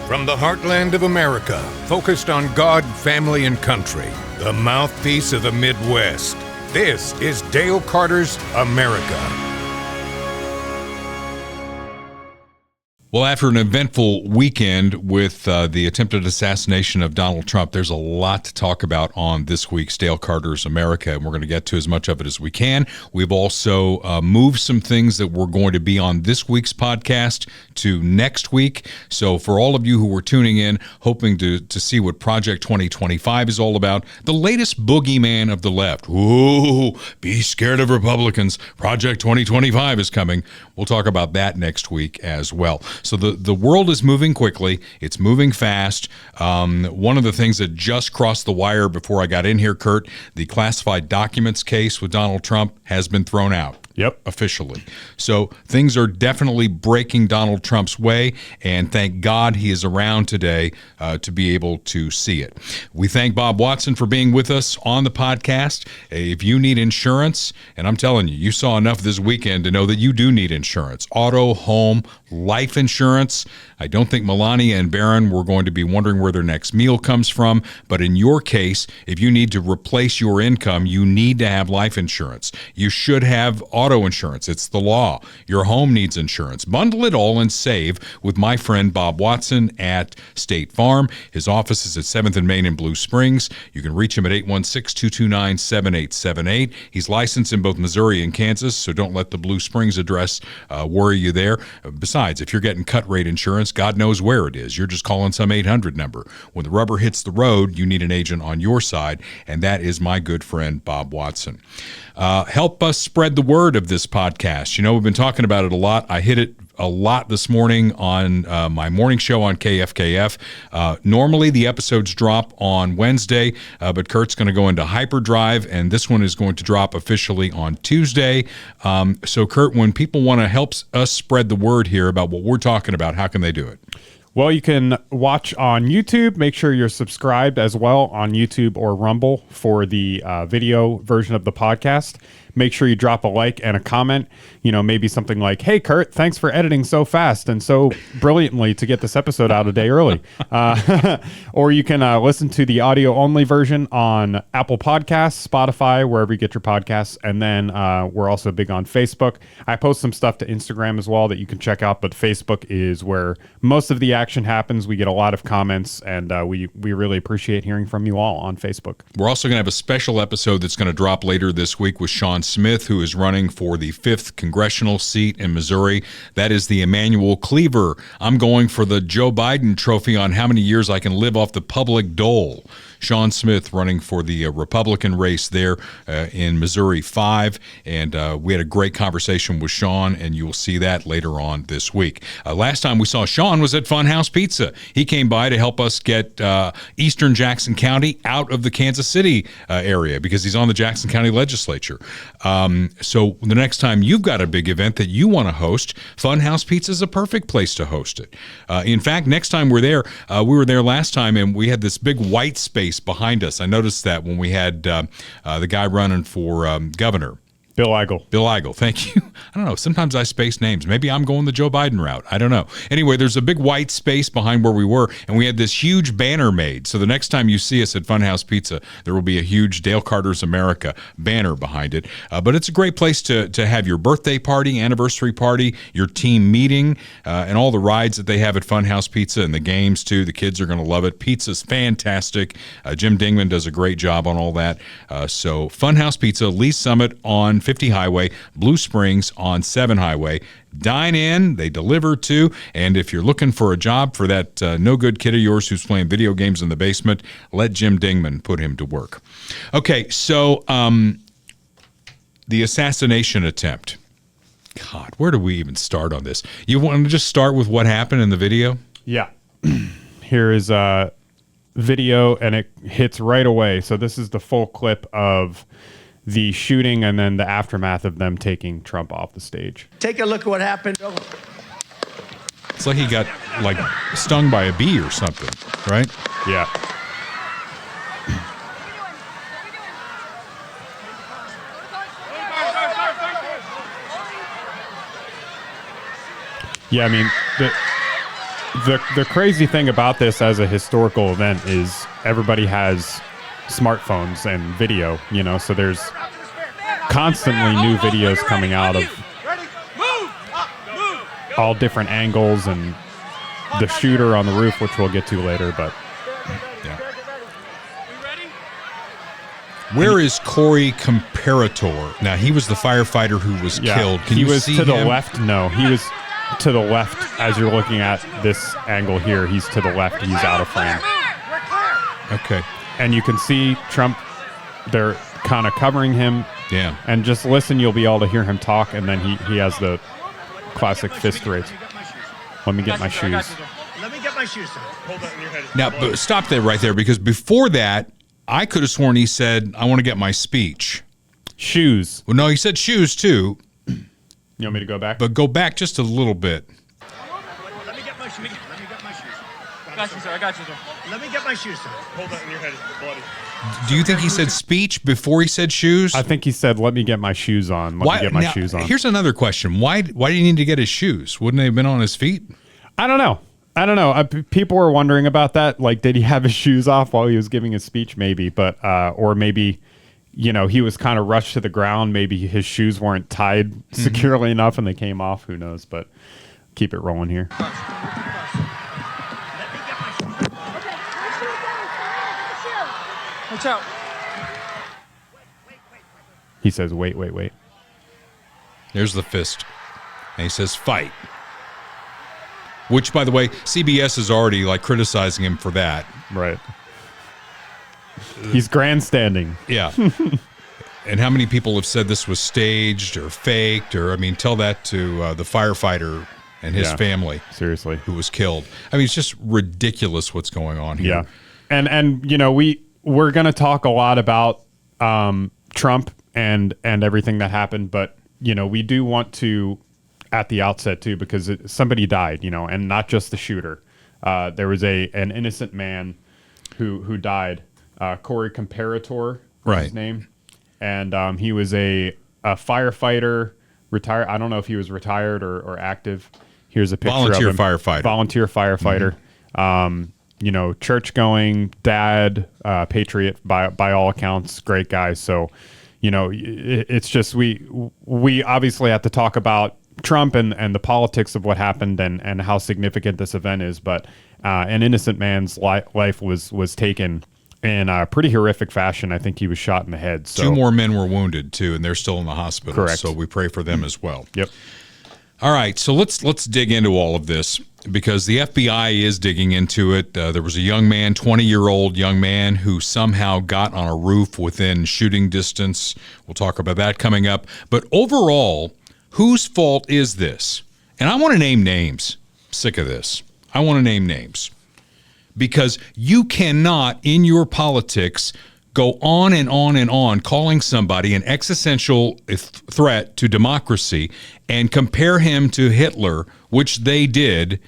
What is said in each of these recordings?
From the heartland of America, focused on God, family, and country, the mouthpiece of the Midwest. This is Dale Carter's America. Well, after an eventful weekend with the attempted assassination of Donald Trump, there's a lot to talk about on this week's Dale Carter's America, and we're going to get to as much of it as we can. We've also moved some things that were going to be on this week's podcast to next week. So for all of you who were tuning in, hoping to see what Project 2025 is all about, the latest boogeyman of the left. Ooh, be scared of Republicans. Project 2025 is coming. We'll talk about that next week as well. So the world is moving quickly. It's moving fast. One of the things that just crossed the wire before I got in here, Kurt, the classified documents case with Donald Trump has been thrown out. Yep. Officially. So things are definitely breaking Donald Trump's way, and thank God he is around today to be able to see it. We thank Bob Watson for being with us on the podcast. If you need insurance, and I'm telling you, you saw enough this weekend to know that you do need insurance. Auto, home, life insurance. I don't think Melania and Barron were going to be wondering where their next meal comes from, but in your case, if you need to replace your income, you need to have life insurance. You should have auto insurance. It's the law. Your home needs insurance. Bundle it all and save with my friend Bob Watson at State Farm. His office is at 7th and Main in Blue Springs. You can reach him at 816-229-7878. He's licensed in both Missouri and Kansas, so don't let the Blue Springs address worry you there. Besides, if you're getting cut rate insurance, God knows where it is. You're just calling some 800 number. When the rubber hits the road, you need an agent on your side, and that is my good friend Bob Watson. Help us spread the word of this podcast. You know, we've been talking about it a lot. I hit it a lot this morning on my morning show on KFKF. Normally the episodes drop on Wednesday, but Kurt's going to go into hyperdrive, and this one is going to drop officially on Tuesday. So Kurt, when people want to help us spread the word here about what we're talking about, how can they do it? Well, you can watch on YouTube. Make sure you're subscribed as well on YouTube or Rumble for the video version of the podcast. Make sure you drop a like and a comment. You know, maybe something like, "Hey, Kurt, thanks for editing so fast and so brilliantly to get this episode out a day early." Or you can listen to the audio-only version on Apple Podcasts, Spotify, wherever you get your podcasts. And then we're also big on Facebook. I post some stuff to Instagram as well that you can check out, but Facebook is where most of the action happens. We get a lot of comments, and we really appreciate hearing from you all on Facebook. We're also going to have a special episode that's going to drop later this week with Sean Smith, who is running for the 5th congressional seat in Missouri. That is the Emanuel Cleaver. I'm going for the Joe Biden trophy on how many years I can live off the public dole. Sean Smith running for the Republican race there in Missouri 5. And we had a great conversation with Sean, and you'll see that later on this week. Last time we saw Sean was at Funhouse Pizza. He came by to help us get Eastern Jackson County out of the Kansas City area because he's on the Jackson County legislature. So the next time you've got a big event that you want to host, Funhouse Pizza is a perfect place to host it. In fact, next time we're there, we were there last time, and we had this big white space behind us. I noticed that when we had the guy running for governor. Bill Eigel, thank you. I don't know. Sometimes I space names. Maybe I'm going the Joe Biden route. I don't know. Anyway, there's a big white space behind where we were, and we had this huge banner made. So the next time you see us at Funhouse Pizza, there will be a huge Dale Carter's America banner behind it. But it's a great place to have your birthday party, anniversary party, your team meeting, and all the rides that they have at Funhouse Pizza and the games, too. The kids are going to love it. Pizza's fantastic. Jim Dingman does a great job on all that. So Funhouse Pizza, Lee Summit on 50 Highway, Blue Springs on 7 Highway. Dine in, they deliver too, and if you're looking for a job for that no-good kid of yours who's playing video games in the basement, let Jim Dingman put him to work. Okay, so the assassination attempt. God, where do we even start on this? You want to just start with what happened in the video? Yeah. Here is a video, and it hits right away. So this is the full clip of the shooting and then the aftermath of them taking Trump off the stage. Take a look at what happened. It's like he got stung by a bee or something, right? Yeah. Yeah, I mean, the crazy thing about this as a historical event is everybody has smartphones and video, so there's constantly new videos coming out of all different angles and the shooter on the roof, which we'll get to later, but yeah. Where is Cori Comparator? Now, he was the firefighter who was killed. Can you see him? He was to the left. No, he was to the left as you're looking at this angle here. He's to the left. He's out of frame. Okay. And you can see Trump, they're kind of covering him. Yeah. And just listen, you'll be able to hear him talk, and then he has the classic fist raise. Let me get my shoes. Let me get my shoes, sir. Hold that in your head. Now, but stop there right there, because before that, I could have sworn he said, I want to get my speech. Shoes. Well, no, he said shoes, too. You want me to go back? But go back just a little bit. Let me get my shoes. I got you, sir. Let me get my shoes, sir. Hold that in your head. It's bloody. Do you think he said speech before he said shoes? I think he said, let me get my shoes on. Let me get my shoes on. Here's another question. Why do you need to get his shoes? Wouldn't they have been on his feet? I don't know. People were wondering about that. Like, did he have his shoes off while he was giving his speech? Maybe. But, or maybe, he was kind of rushed to the ground. Maybe his shoes weren't tied securely enough and they came off. Who knows? But keep it rolling here. Watch out. He says, wait. There's the fist. And he says, fight. Which, by the way, CBS is already criticizing him for that. Right. He's grandstanding. Yeah. And how many people have said this was staged or faked? Or, tell that to the firefighter and his family. Seriously. Who was killed. It's just ridiculous what's going on here. Yeah. And we're going to talk a lot about Trump and everything that happened. But, we do want to, at the outset, too, because somebody died, and not just the shooter. There was an innocent man who died. Cori Comparator was his name. And he was a firefighter, retired. I don't know if he was retired or active. Here's a picture Volunteer of him. firefighter. Volunteer firefighter. Mm-hmm. Church-going, dad, patriot by all accounts, great guy. So, it's just we obviously have to talk about Trump and the politics of what happened and how significant this event is. But an innocent man's life was taken in a pretty horrific fashion. I think he was shot in the head. So 2 more men were wounded, too, and they're still in the hospital. Correct. So we pray for them as well. Yep. All right, so let's dig into all of this because the FBI is digging into it. There was a young man, 20-year-old young man, who somehow got on a roof within shooting distance. We'll talk about that coming up. But overall, whose fault is this? And I want to name names. I'm sick of this. I want to name names. Because you cannot, in your politics, go on and on and on calling somebody an existential threat to democracy and compare him to Hitler, which they did,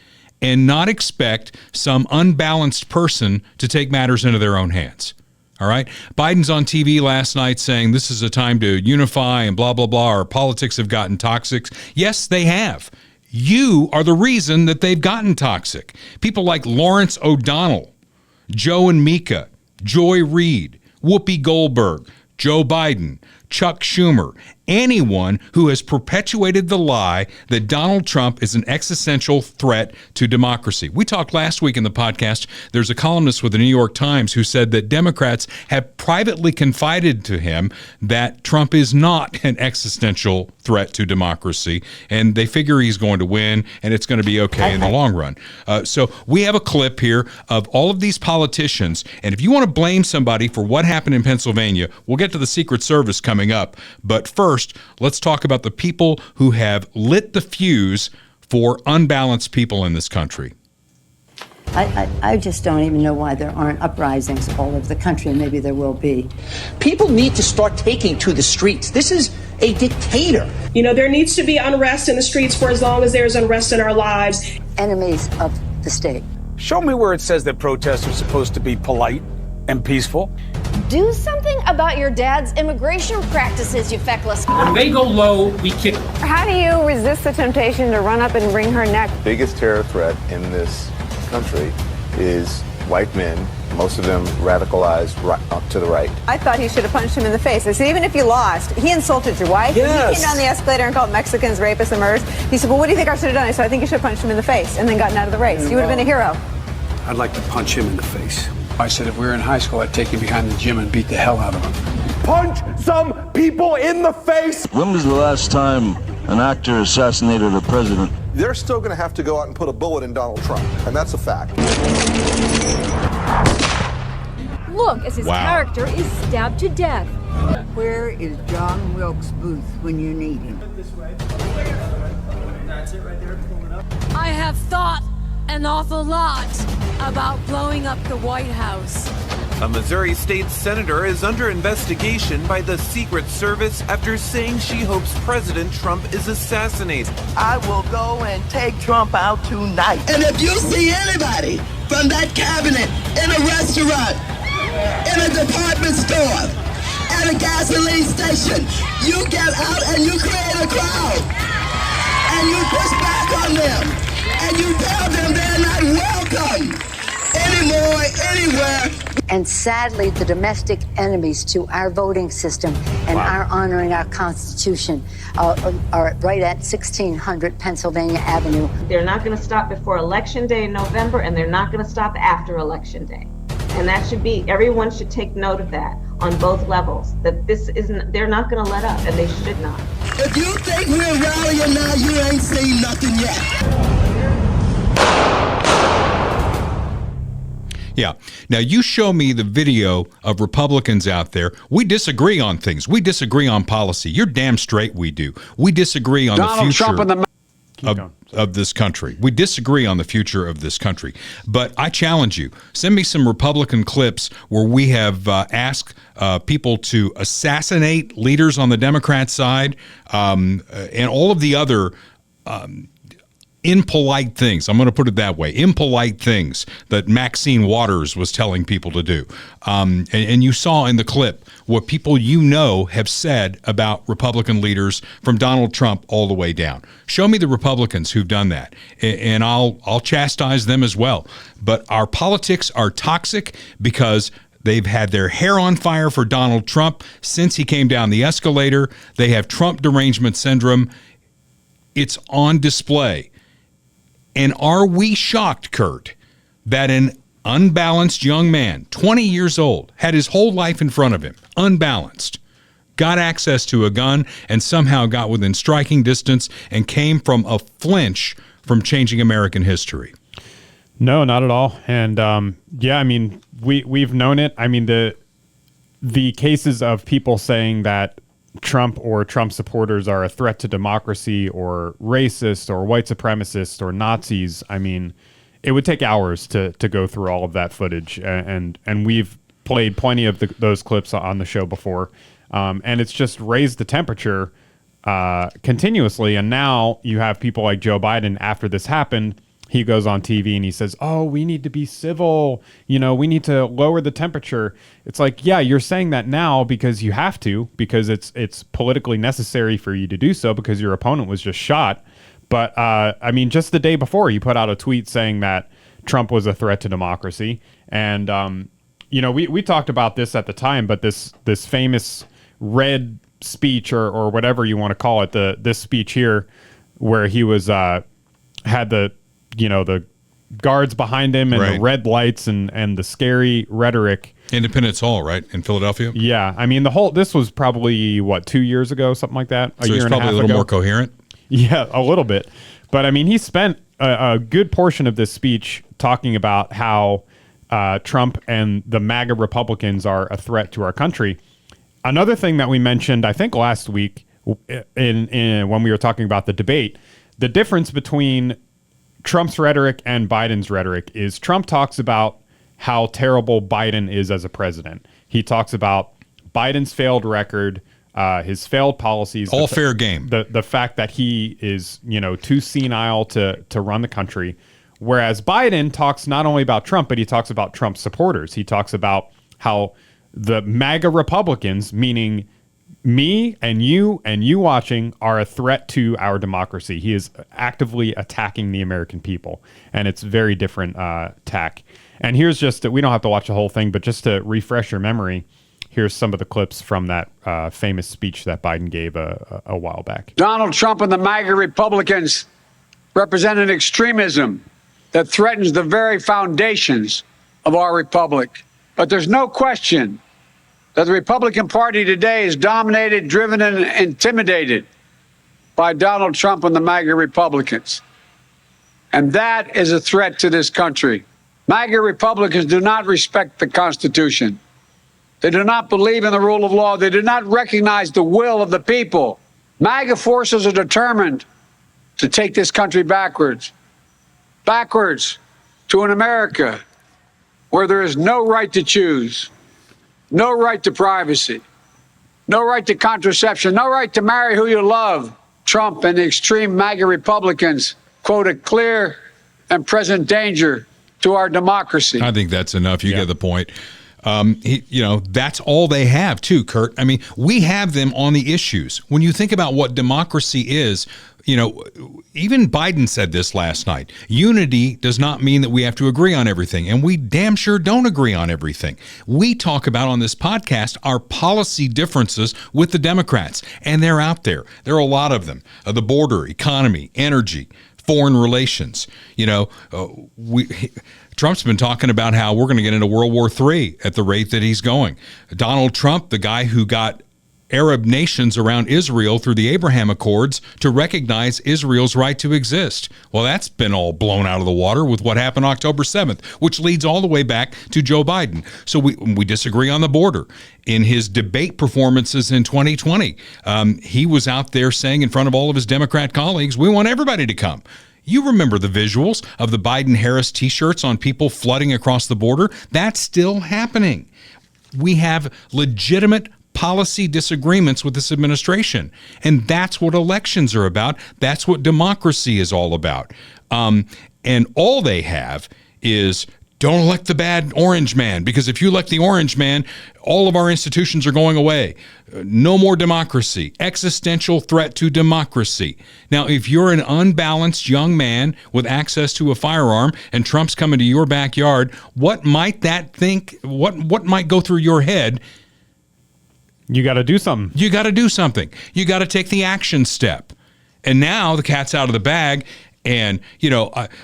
and not expect some unbalanced person to take matters into their own hands. All right? Biden's on TV last night saying this is a time to unify and blah, blah, blah. Our politics have gotten toxic. Yes, they have. You are the reason that they've gotten toxic. People like Lawrence O'Donnell, Joe and Mika, Joy Reid, Whoopi Goldberg, Joe Biden, Chuck Schumer, anyone who has perpetuated the lie that Donald Trump is an existential threat to democracy. We talked last week in the podcast, there's a columnist with the New York Times who said that Democrats have privately confided to him that Trump is not an existential threat to democracy, and they figure he's going to win, and it's going to be okay in the long run. So we have a clip here of all of these politicians, and if you want to blame somebody for what happened in Pennsylvania, we'll get to the Secret Service coming up. But first, let's talk about the people who have lit the fuse for unbalanced people in this country. I just don't even know why there aren't uprisings all over the country, and maybe there will be. People need to start taking to the streets. This is a dictator. There needs to be unrest in the streets for as long as there's unrest in our lives. Enemies of the state. Show me where it says that protests are supposed to be polite and peaceful. Do something about your dad's immigration practices, you feckless. When they go low, we kick. How do you resist the temptation to run up and wring her neck? Biggest terror threat in this country is white men, most of them radicalized up to the right. I thought he should have punched him in the face. I said, even if you lost, he insulted your wife. Yes. He came down the escalator and called Mexicans rapists and murderers. He said, well, what do you think I should have done? I said, I think you should have punched him in the face and then gotten out of the race. You would have been a hero. I'd like to punch him in the face. I said, if we were in high school, I'd take him behind the gym and beat the hell out of him. Punch some people in the face. When was the last time an actor assassinated a president? They're still going to have to go out and put a bullet in Donald Trump, and that's a fact. Look as his character is stabbed to death. Where is John Wilkes Booth when you need him? That's it right there. Pull it up. I have thought an awful lot about blowing up the White House. A Missouri state senator is under investigation by the Secret Service after saying she hopes President Trump is assassinated. I will go and take Trump out tonight. And if you see anybody from that cabinet in a restaurant, in a department store, at a gasoline station, you get out and you create a crowd. And you push back on them. And you tell them they're not welcome anymore, anywhere. And sadly, the domestic enemies to our voting system and our honoring our Constitution are right at 1600 Pennsylvania Avenue. They're not going to stop before Election Day in November, and they're not going to stop after Election Day. And that should be, everyone should take note of that on both levels, that this isn't, they're not going to let up, and they should not. If you think we're rallying now, you ain't seen nothing yet. Yeah. Now, you show me the video of Republicans out there. We disagree on things. We disagree on policy. You're damn straight we do. We disagree on Donald the future Trump and of this country. We disagree on the future of this country. But I challenge you. Send me some Republican clips where we have asked people to assassinate leaders on the Democrat side and all of the other impolite things. I'm going to put it that way. Impolite things that Maxine Waters was telling people to do. And you saw in the clip what people have said about Republican leaders from Donald Trump all the way down. Show me the Republicans who've done that, and I'll chastise them as well. But our politics are toxic because they've had their hair on fire for Donald Trump since he came down the escalator. They have Trump derangement syndrome. It's on display. And are we shocked, Kurt, that an unbalanced young man, 20 years old, had his whole life in front of him, unbalanced, got access to a gun, and somehow got within striking distance and came from a flinch from changing American history? No, not at all. And yeah, I mean, we've known it. I mean, the cases of people saying that Trump or Trump supporters are a threat to democracy or racist or white supremacist or Nazis. I mean, it would take hours to go through all of that footage. And we've played plenty of those clips on the show before. And it's just raised the temperature continuously. And now you have people like Joe Biden, after this happened, he goes on TV and he says, oh, we need to be civil. You know, we need to lower the temperature. It's like, yeah, you're saying that now because you have to, because it's politically necessary for you to do so because your opponent was just shot. But I mean, just the day before, he put out a tweet saying that Trump was a threat to democracy. And, you know, we talked about this at the time, but this famous red speech or whatever you want to call it, this speech here where he was had the guards behind him and the red lights and the scary rhetoric. Independence Hall, right? In Philadelphia? Yeah. I mean, this was probably, 2 years ago, something like that? So he's probably a little more coherent? Yeah, a little bit. But I mean, he spent a good portion of this speech talking about how Trump and the MAGA Republicans are a threat to our country. Another thing that we mentioned, I think last week in when we were talking about the debate, the difference between Trump's rhetoric and Biden's rhetoric is Trump talks about how terrible Biden is as a president. He talks about Biden's failed record, his failed policies. All fair game. The fact that he is, too senile to run the country. Whereas Biden talks not only about Trump, but he talks about Trump's supporters. He talks about how the MAGA Republicans, meaning me and you watching are a threat to our democracy. He is actively attacking the American people, and it's very different tack. And here's just, we don't have to watch the whole thing, but just to refresh your memory, here's some of the clips from that famous speech that Biden gave a while back. Donald Trump and the MAGA Republicans represent an extremism that threatens the very foundations of our republic. But there's no question that the Republican Party today is dominated, driven, and intimidated by Donald Trump and the MAGA Republicans. And that is a threat to this country. MAGA Republicans do not respect the Constitution. They do not believe in the rule of law. They do not recognize the will of the people. MAGA forces are determined to take this country backwards to an America where there is no right to choose, no right to privacy, no right to contraception, no right to marry who you love. Trump and the extreme MAGA Republicans quote a clear and present danger to our democracy. I think that's enough. You get the point. That's all they have too, Kurt. I mean, we have them on the issues. When you think about what democracy is, even Biden said this last night. Unity does not mean that we have to agree on everything, and we damn sure don't agree on everything. We talk about on this podcast our policy differences with the Democrats, and they're out there. There are a lot of them. The border, economy, energy, foreign relations. Trump's been talking about how we're going to get into World War III at the rate that he's going. Donald Trump, the guy who got Arab nations around Israel through the Abraham Accords to recognize Israel's right to exist. Well, that's been all blown out of the water with what happened October 7th, which leads all the way back to Joe Biden. So we disagree on the border. In his debate performances in 2020, he was out there saying in front of all of his Democrat colleagues, we want everybody to come. You remember the visuals of the Biden-Harris T-shirts on people flooding across the border? That's still happening. We have legitimate policy disagreements with this administration. And that's what elections are about. That's what democracy is all about. And all they have is don't elect the bad orange man, because if you elect the orange man, all of our institutions are going away. No more democracy. Existential threat to democracy. Now, if you're an unbalanced young man with access to a firearm and Trump's coming to your backyard, what might what might go through your head? You got to do something. You got to do something. You got to take the action step. And now the cat's out of the bag. And,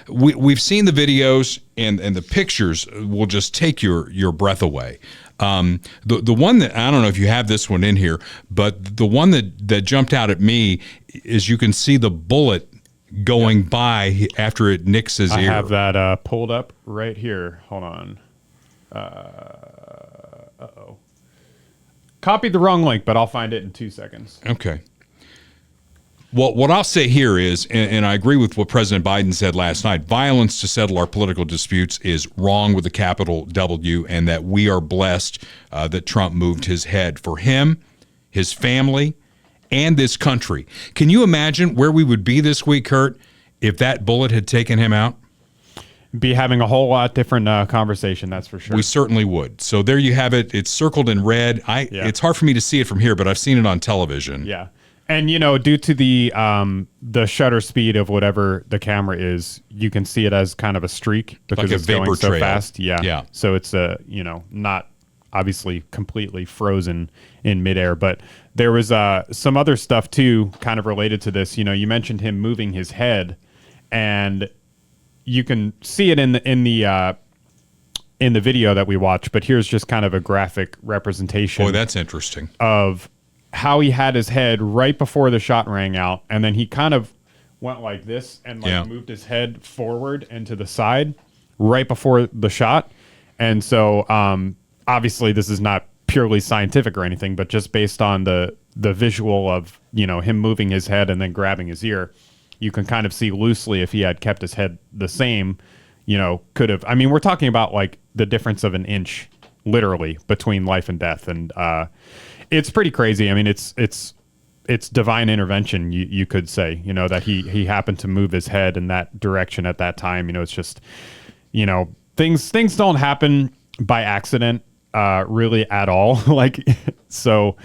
we've seen the videos and the pictures will just take your breath away. The one that, I don't know if you have this one in here, but the one that jumped out at me is you can see the bullet going by after it nicks his ear. I have that pulled up right here. Hold on. Uh-oh. Copied the wrong link, but I'll find it in 2 seconds. Okay. Well, what I'll say here is, and I agree with what President Biden said last night, violence to settle our political disputes is wrong with a capital W, and that we are blessed that Trump moved his head for him, his family, and this country. Can you imagine where we would be this week, Kurt, if that bullet had taken him out? Be having a whole lot different conversation, that's for sure. We certainly would. So there you have it. It's circled in red. It's hard for me to see it from here, but I've seen it on television. Yeah. And, due to the shutter speed of whatever the camera is, you can see it as kind of a streak because like it's going so trail. fast. Yeah. So it's, not obviously completely frozen in midair. But there was some other stuff, too, kind of related to this. You mentioned him moving his head, and you can see it in the video that we watched. But here's just kind of a graphic representation. Boy, that's interesting. Of how he had his head right before the shot rang out, and then he kind of went like this and moved his head forward and to the side right before the shot. And so obviously this is not purely scientific or anything, but just based on the visual of him moving his head and then grabbing his ear, you can kind of see loosely if he had kept his head the same, could have. I mean, we're talking about like the difference of an inch literally between life and death. And it's pretty crazy. I mean, it's divine intervention, you could say, that he happened to move his head in that direction at that time. It's just, things don't happen by accident, really at all. So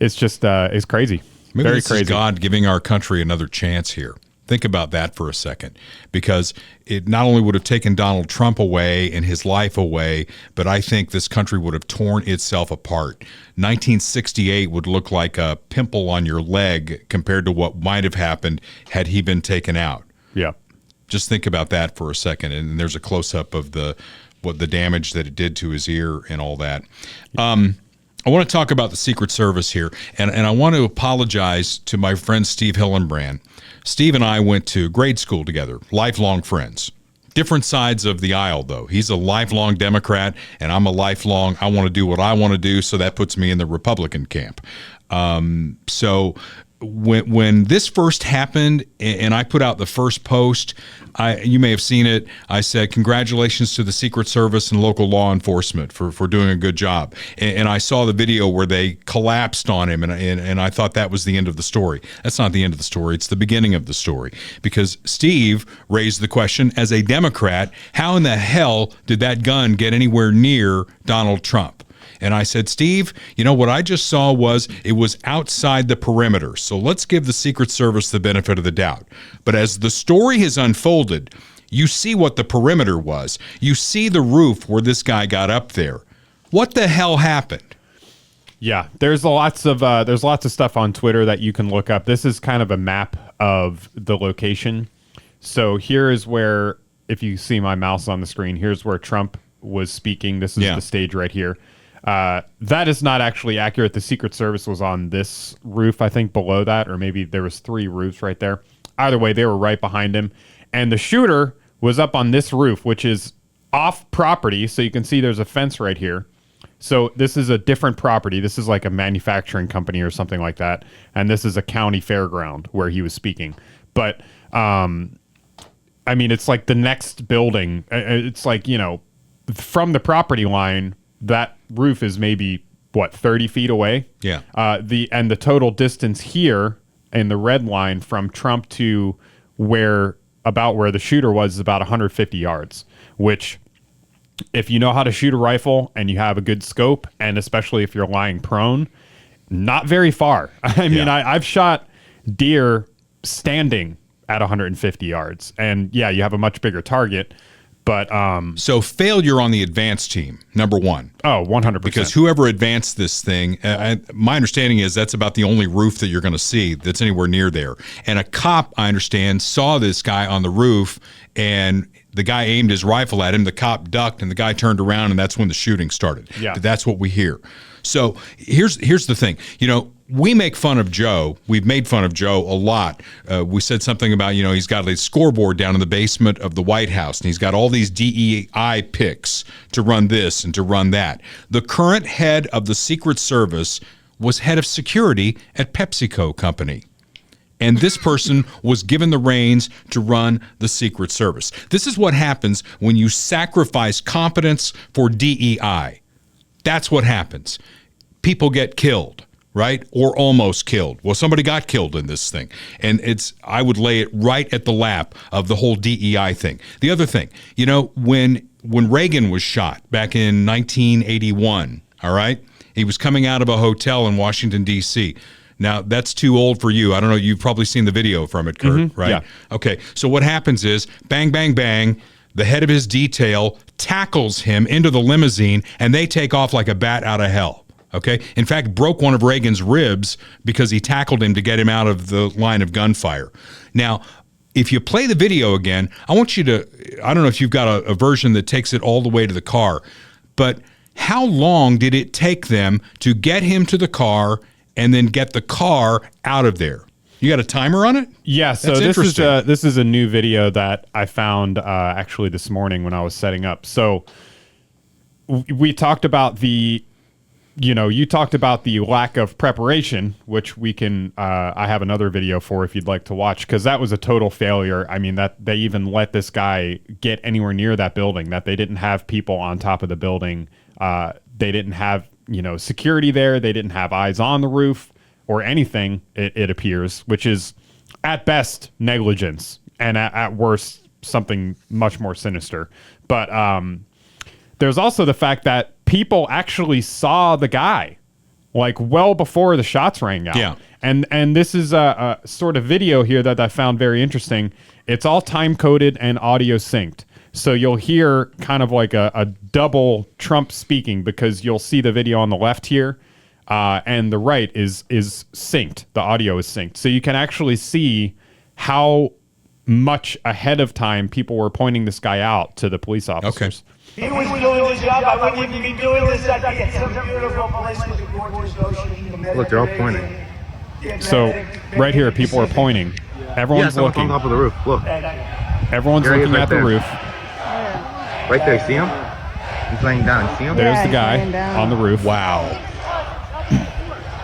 it's just it's crazy. Maybe Very this crazy. is God giving our country another chance here. Think about that for a second, because it not only would have taken Donald Trump away and his life away, but I think this country would have torn itself apart. 1968 would look like a pimple on your leg compared to what might have happened had he been taken out. Yeah. Just think about that for a second. And there's a close-up of the damage that it did to his ear and all that. I want to talk about the Secret Service here, and I want to apologize to my friend Steve Hillenbrand. Steve and I went to grade school together, lifelong friends. Different sides of the aisle, though. He's a lifelong Democrat, and I'm a lifelong, I want to do what I want to do, so that puts me in the Republican camp. So when this first happened, and I put out the first post, you may have seen it. I said, congratulations to the Secret Service and local law enforcement for doing a good job. And I saw the video where they collapsed on him, and I thought that was the end of the story. That's not the end of the story. It's the beginning of the story. Because Steve raised the question, as a Democrat, how in the hell did that gun get anywhere near Donald Trump? And I said, Steve, you know, what I just saw was it was outside the perimeter. So let's give the Secret Service the benefit of the doubt. But as the story has unfolded, you see what the perimeter was. You see the roof where this guy got up there. What the hell happened? Yeah, there's lots of stuff on Twitter that you can look up. This is kind of a map of the location. So here is where, if you see my mouse on the screen, here's where Trump was speaking. This is the stage right here. That is not actually accurate. The Secret Service was on this roof, I think, below that, or maybe there was 3 roofs right there. Either way, they were right behind him. And the shooter was up on this roof, which is off property. So you can see there's a fence right here. So this is a different property. This is like a manufacturing company or something like that. And this is a county fairground where he was speaking. But, I mean, it's like the next building. It's like, you know, from the property line, that roof is maybe 30 feet away. Yeah. The total distance here in the red line from Trump to where the shooter was is about 150 yards, which, if you know how to shoot a rifle and you have a good scope, and especially if you're lying prone, not very far. I mean, I've shot deer standing at 150 yards, and yeah, you have a much bigger target. But so failure on the advance team, number one. Oh, 100%. Because whoever advanced this thing, my understanding is that's about the only roof that you're going to see that's anywhere near there. And a cop, I understand, saw this guy on the roof, and the guy aimed his rifle at him. The cop ducked, and the guy turned around, and that's when the shooting started. Yeah. But that's what we hear. So here's the thing. You know, we make fun of Joe. We've made fun of Joe a lot. We said something about, you know, he's got a scoreboard down in the basement of the White House, and he's got all these DEI picks to run this and to run that. The current head of the Secret Service was head of security at PepsiCo Company. And this person was given the reins to run the Secret Service. This is what happens when you sacrifice competence for DEI. That's what happens. People get killed, right? Or almost killed. Well, somebody got killed in this thing. And I would lay it right at the lap of the whole DEI thing. The other thing, you know, when Reagan was shot back in 1981, all right, he was coming out of a hotel in Washington, D.C. Now, that's too old for you. I don't know. You've probably seen the video from it, Kurt, right? Yeah. Okay. So what happens is, bang, bang, bang, the head of his detail tackles him into the limousine, and they take off like a bat out of hell. Okay? In fact, broke one of Reagan's ribs because he tackled him to get him out of the line of gunfire. Now, if you play the video again, I want you to, I don't know if you've got a version that takes it all the way to the car, but how long did it take them to get him to the car and then get the car out of there? You got a timer on it? Yeah, so this is a new video that I found actually this morning when I was setting up. So we talked about you talked about the lack of preparation, which we can, I have another video for if you'd like to watch, because that was a total failure. I mean, that they even let this guy get anywhere near that building, that they didn't have people on top of the building. They didn't have, security there. They didn't have eyes on the roof or anything, it appears, which is at best negligence and at worst something much more sinister. But there's also the fact that people actually saw the guy like well before the shots rang out. Yeah. And this is a sort of video here that I found very interesting. It's all time coded and audio synced. So you'll hear kind of like a double Trump speaking, because you'll see the video on the left here, and the right is synced. The audio is synced. So you can actually see how much ahead of time people were pointing this guy out to the police officers. He was doing his job. I wouldn't even be doing this. I'd be at some beautiful place with a gorgeous ocean. Look, they're all pointing. So right here, people are pointing. Everyone's looking. On top of the roof. Look. Everyone's looking at the roof. Right there, see him? He's laying down. See him? There's the guy on the roof. Wow.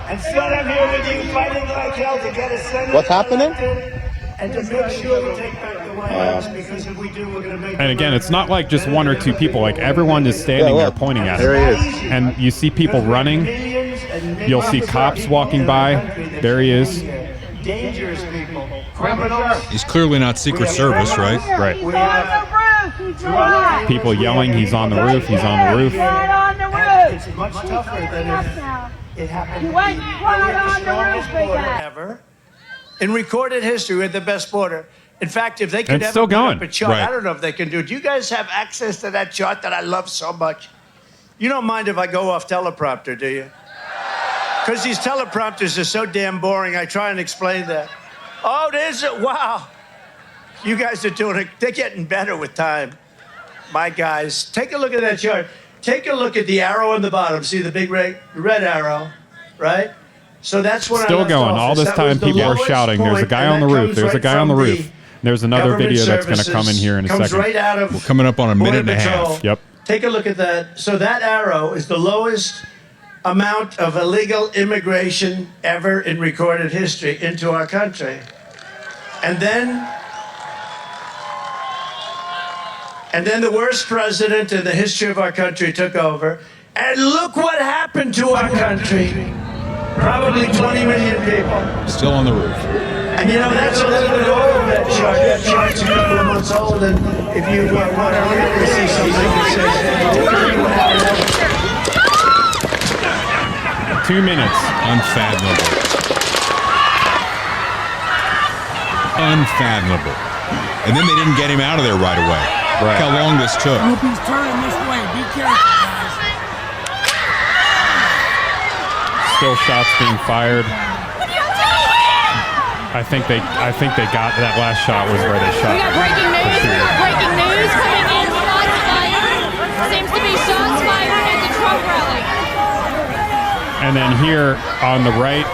And son, I'm here with you fighting like hell to get a senator. What's happening? And to make sure we take back the White House, because if we do, we're going to make. And again, it's not like just one or two people. Like everyone is standing there pointing at him. There he is. And you see people running. You'll see cops walking by. There he is. Dangerous people, criminals. He's clearly not Secret Service, right? Right. We have people yelling, he's on the roof, he's on the roof. It's much tougher than if it happened. We have the strongest border ever. In recorded history, we had the best border. In fact, if they could ever put up a chart, I don't know if they can do it. Do you guys have access to that chart that I love so much? You don't mind if I go off teleprompter, do you? Because these teleprompters are so damn boring, I try and explain that. Oh, there's it. Wow. You guys are doing it. They're getting better with time. My guys, take a look at that chart. Take a look at the arrow on the bottom. See the big red arrow, right? So that's what Still going. All this time, people are shouting. There's a guy on the roof. There's a guy on the roof. There's another video that's going to come in here in a second. Right out of We're coming up on a minute and a half. Yep. Take a look at that. So that arrow is the lowest amount of illegal immigration ever in recorded history into our country. And then the worst president in the history of our country took over. And look what happened to our country. Probably 20 million people. Still on the roof. And you know, that's a little bit over that chart. That chart's a couple of months old, and if you want to really see something that says 2 minutes. Unfathomable. Unfathomable. And then they didn't get him out of there right away. Right. Look how long this took. Whoopi's turning this way. Be careful, guys. Still shots being fired. I think they got that last shot was where they shot. We got breaking news. We got breaking news coming in. Shots fired. Seems to be shots fired at the Trump rally. And then here on the right,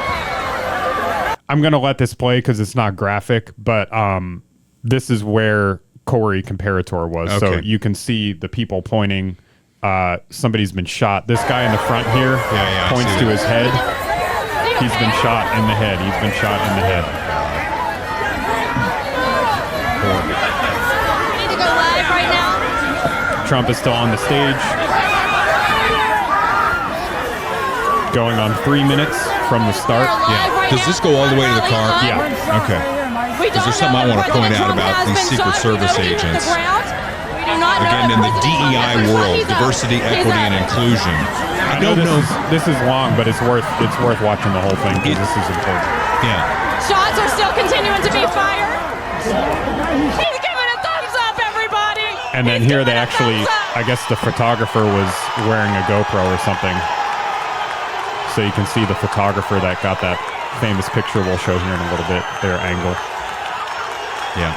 I'm going to let this play because it's not graphic, but this is where Cori Comparator was. Okay. So you can see the people pointing. Somebody's been shot. This guy in the front here points to his head. He's been shot in the head. He's been shot in the head. We need to go live right now. Trump is still on the stage. Going on 3 minutes from the start. Yeah. Does this go all the way to the car? Yeah. Okay. Because there's something I want to point out about these Secret Service agents. Again, in the DEI world, diversity, equity, and inclusion. I don't know. This is long, but it's worth watching the whole thing because this is important. Yeah. Shots are still continuing to be fired. He's giving a thumbs up, everybody. And then here they actually, I guess the photographer was wearing a GoPro or something. So you can see the photographer that got that famous picture we'll show here in a little bit, their angle. Yeah.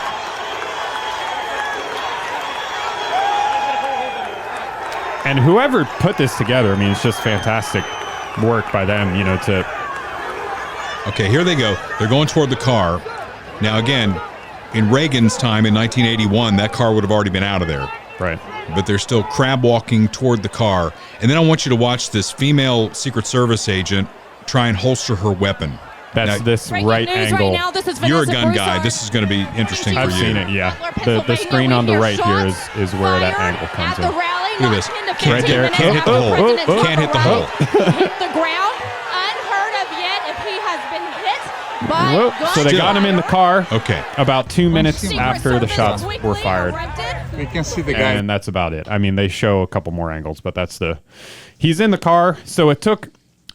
And whoever put this together, I mean, it's just fantastic work by them, you know, to... Okay, here they go. They're going toward the car. Now, again, in Reagan's time in 1981, that car would have already been out of there. Right. But they're still crab walking toward the car. And then I want you to watch this female Secret Service agent try and holster her weapon. That's now, this right angle. Right now, this is You're a gun guy. This is going to be interesting for you. I've seen it, yeah. The screen on the right here is where that angle comes in. Look at this. Can't hit the hole. Can't hit the hole. Hit the ground. Unheard of yet if he has been hit by guns. So they got him in the car. Okay. About 2 minutes after the shots were fired. You can see the guy. And that's about it. I mean, they show a couple more angles, but that's the... He's in the car. So it took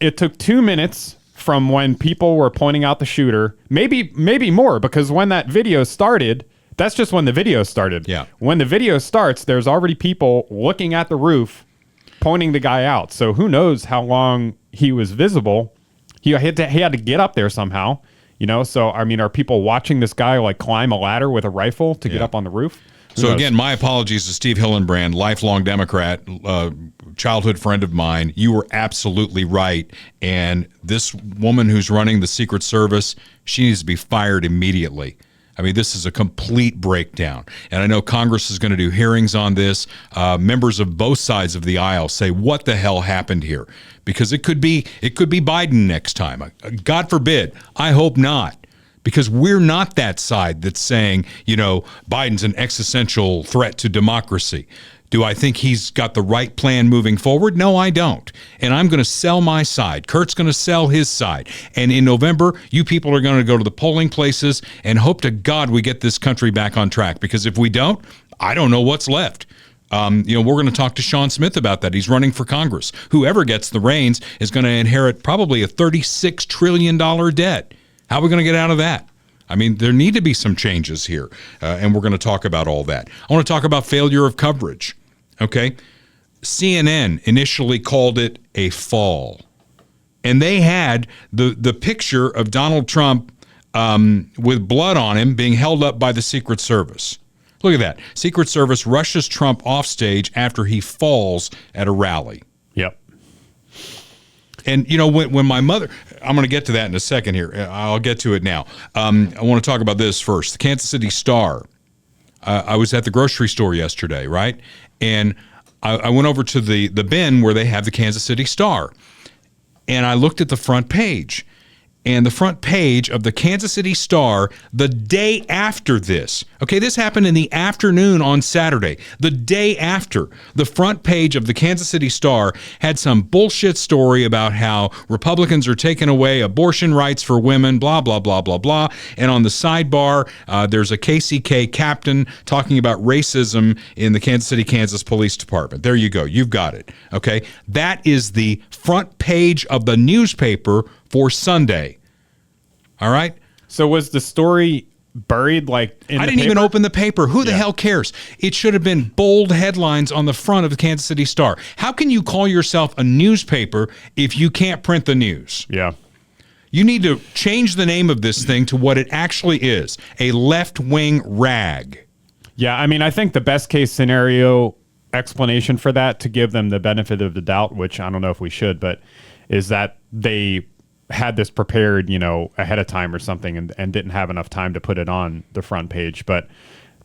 it took 2 minutes from when people were pointing out the shooter, maybe more, because when that video started, that's just when the video started. Yeah. When the video starts, there's already people looking at the roof, pointing the guy out. So who knows how long he was visible? He had to get up there somehow, So I mean, are people watching this guy like climb a ladder with a rifle to get up on the roof? So again, my apologies to Steve Hillenbrand, lifelong Democrat, childhood friend of mine. You were absolutely right. And this woman who's running the Secret Service, she needs to be fired immediately. I mean, this is a complete breakdown. And I know Congress is going to do hearings on this. Members of both sides of the aisle say, what the hell happened here? Because it could be Biden next time. God forbid. I hope not. Because we're not that side that's saying, Biden's an existential threat to democracy. Do I think he's got the right plan moving forward? No, I don't. And I'm going to sell my side. Kurt's going to sell his side. And in November, you people are going to go to the polling places and hope to God we get this country back on track. Because if we don't, I don't know what's left. We're going to talk to Sean Smith about that. He's running for Congress. Whoever gets the reins is going to inherit probably a $36 trillion debt. How are we going to get out of that? I mean, there need to be some changes here, and we're going to talk about all that. I want to talk about failure of coverage, okay? CNN initially called it a fall, and they had the picture of Donald Trump with blood on him being held up by the Secret Service. Look at that. Secret Service rushes Trump off stage after he falls at a rally. Yep. And, when my mother, I'm going to get to that in a second here. I'll get to it now. I want to talk about this first. The Kansas City Star. I was at the grocery store yesterday, right? And I went over to the bin where they have the Kansas City Star. And I looked at the front page. And the front page of the Kansas City Star the day after this. Okay, this happened in the afternoon on Saturday. The day after, the front page of the Kansas City Star had some bullshit story about how Republicans are taking away abortion rights for women, blah, blah, blah, blah, blah. And on the sidebar, there's a KCK captain talking about racism in the Kansas City, Kansas Police Department. There you go. You've got it. Okay, that is the front page of the newspaper for Sunday. All right. So was the story buried in I didn't even open the paper. Who the hell cares? It should have been bold headlines on the front of the Kansas City Star. How can you call yourself a newspaper if you can't print the news? Yeah. You need to change the name of this thing to what it actually is, a left-wing rag. Yeah, I mean, I think the best case scenario explanation for that, to give them the benefit of the doubt, which I don't know if we should, but is that they had this prepared, ahead of time or something and didn't have enough time to put it on the front page. But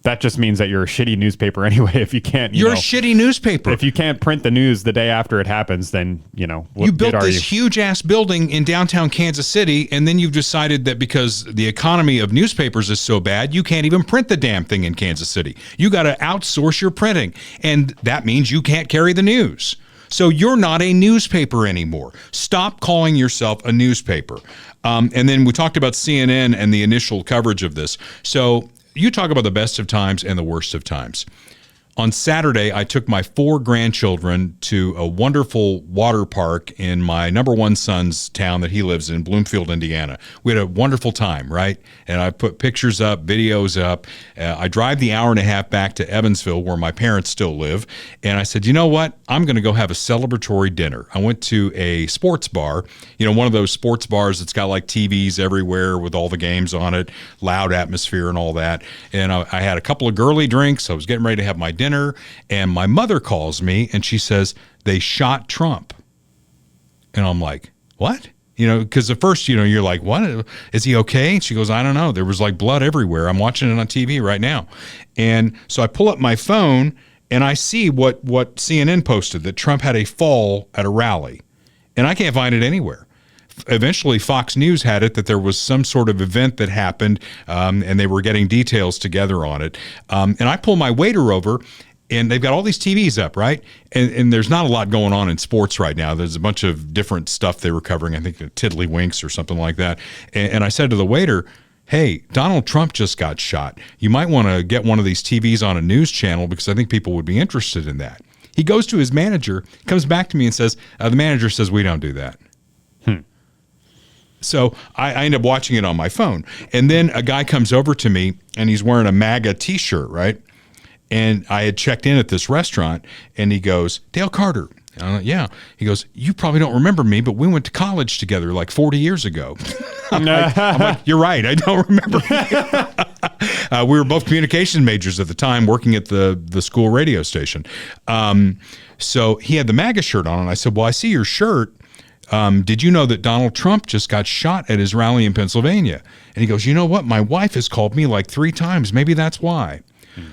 that just means that you're a shitty newspaper anyway. If you can't, you're a shitty newspaper. If you can't print the news the day after it happens, then, you built this huge ass building in downtown Kansas City. And then you've decided that because the economy of newspapers is so bad, you can't even print the damn thing in Kansas City. You got to outsource your printing. And that means you can't carry the news. So you're not a newspaper anymore. Stop calling yourself a newspaper. And then we talked about CNN and the initial coverage of this. So you talk about the best of times and the worst of times. On Saturday, I took my 4 grandchildren to a wonderful water park in my number one son's town that he lives in, Bloomfield, Indiana. We had a wonderful time, right? And I put pictures up, videos up. I drive the hour and a half back to Evansville, where my parents still live. And I said, you know what? I'm going to go have a celebratory dinner. I went to a sports bar, one of those sports bars that's got like TVs everywhere with all the games on it, loud atmosphere and all that. And I had a couple of girly drinks. I was getting ready to have my dinner. And my mother calls me and she says, they shot Trump. And I'm like, what? Because at first, you're like, what? Is he okay? And she goes, I don't know. There was like blood everywhere. I'm watching it on TV right now. And so I pull up my phone and I see what CNN posted, that Trump had a fall at a rally. And I can't find it anywhere. Eventually, Fox News had it that there was some sort of event that happened, and they were getting details together on it. And I pull my waiter over, and they've got all these TVs up, right? And there's not a lot going on in sports right now. There's a bunch of different stuff they were covering, I think Tiddlywinks or something like that. And I said to the waiter, hey, Donald Trump just got shot. You might want to get one of these TVs on a news channel because I think people would be interested in that. He goes to his manager, comes back to me and says, the manager says, we don't do that. So I end up watching it on my phone. And then a guy comes over to me, and he's wearing a MAGA T-shirt, right? And I had checked in at this restaurant, and he goes, Dale Carter. And I'm like, yeah. He goes, you probably don't remember me, but we went to college together like 40 years ago. I'm like, you're right. I don't remember. We were both communication majors at the time, working at the school radio station. So he had the MAGA shirt on, and I said, well, I see your shirt. Did you know that Donald Trump just got shot at his rally in Pennsylvania? And he goes, you know what? My wife has called me like 3 times. Maybe that's why.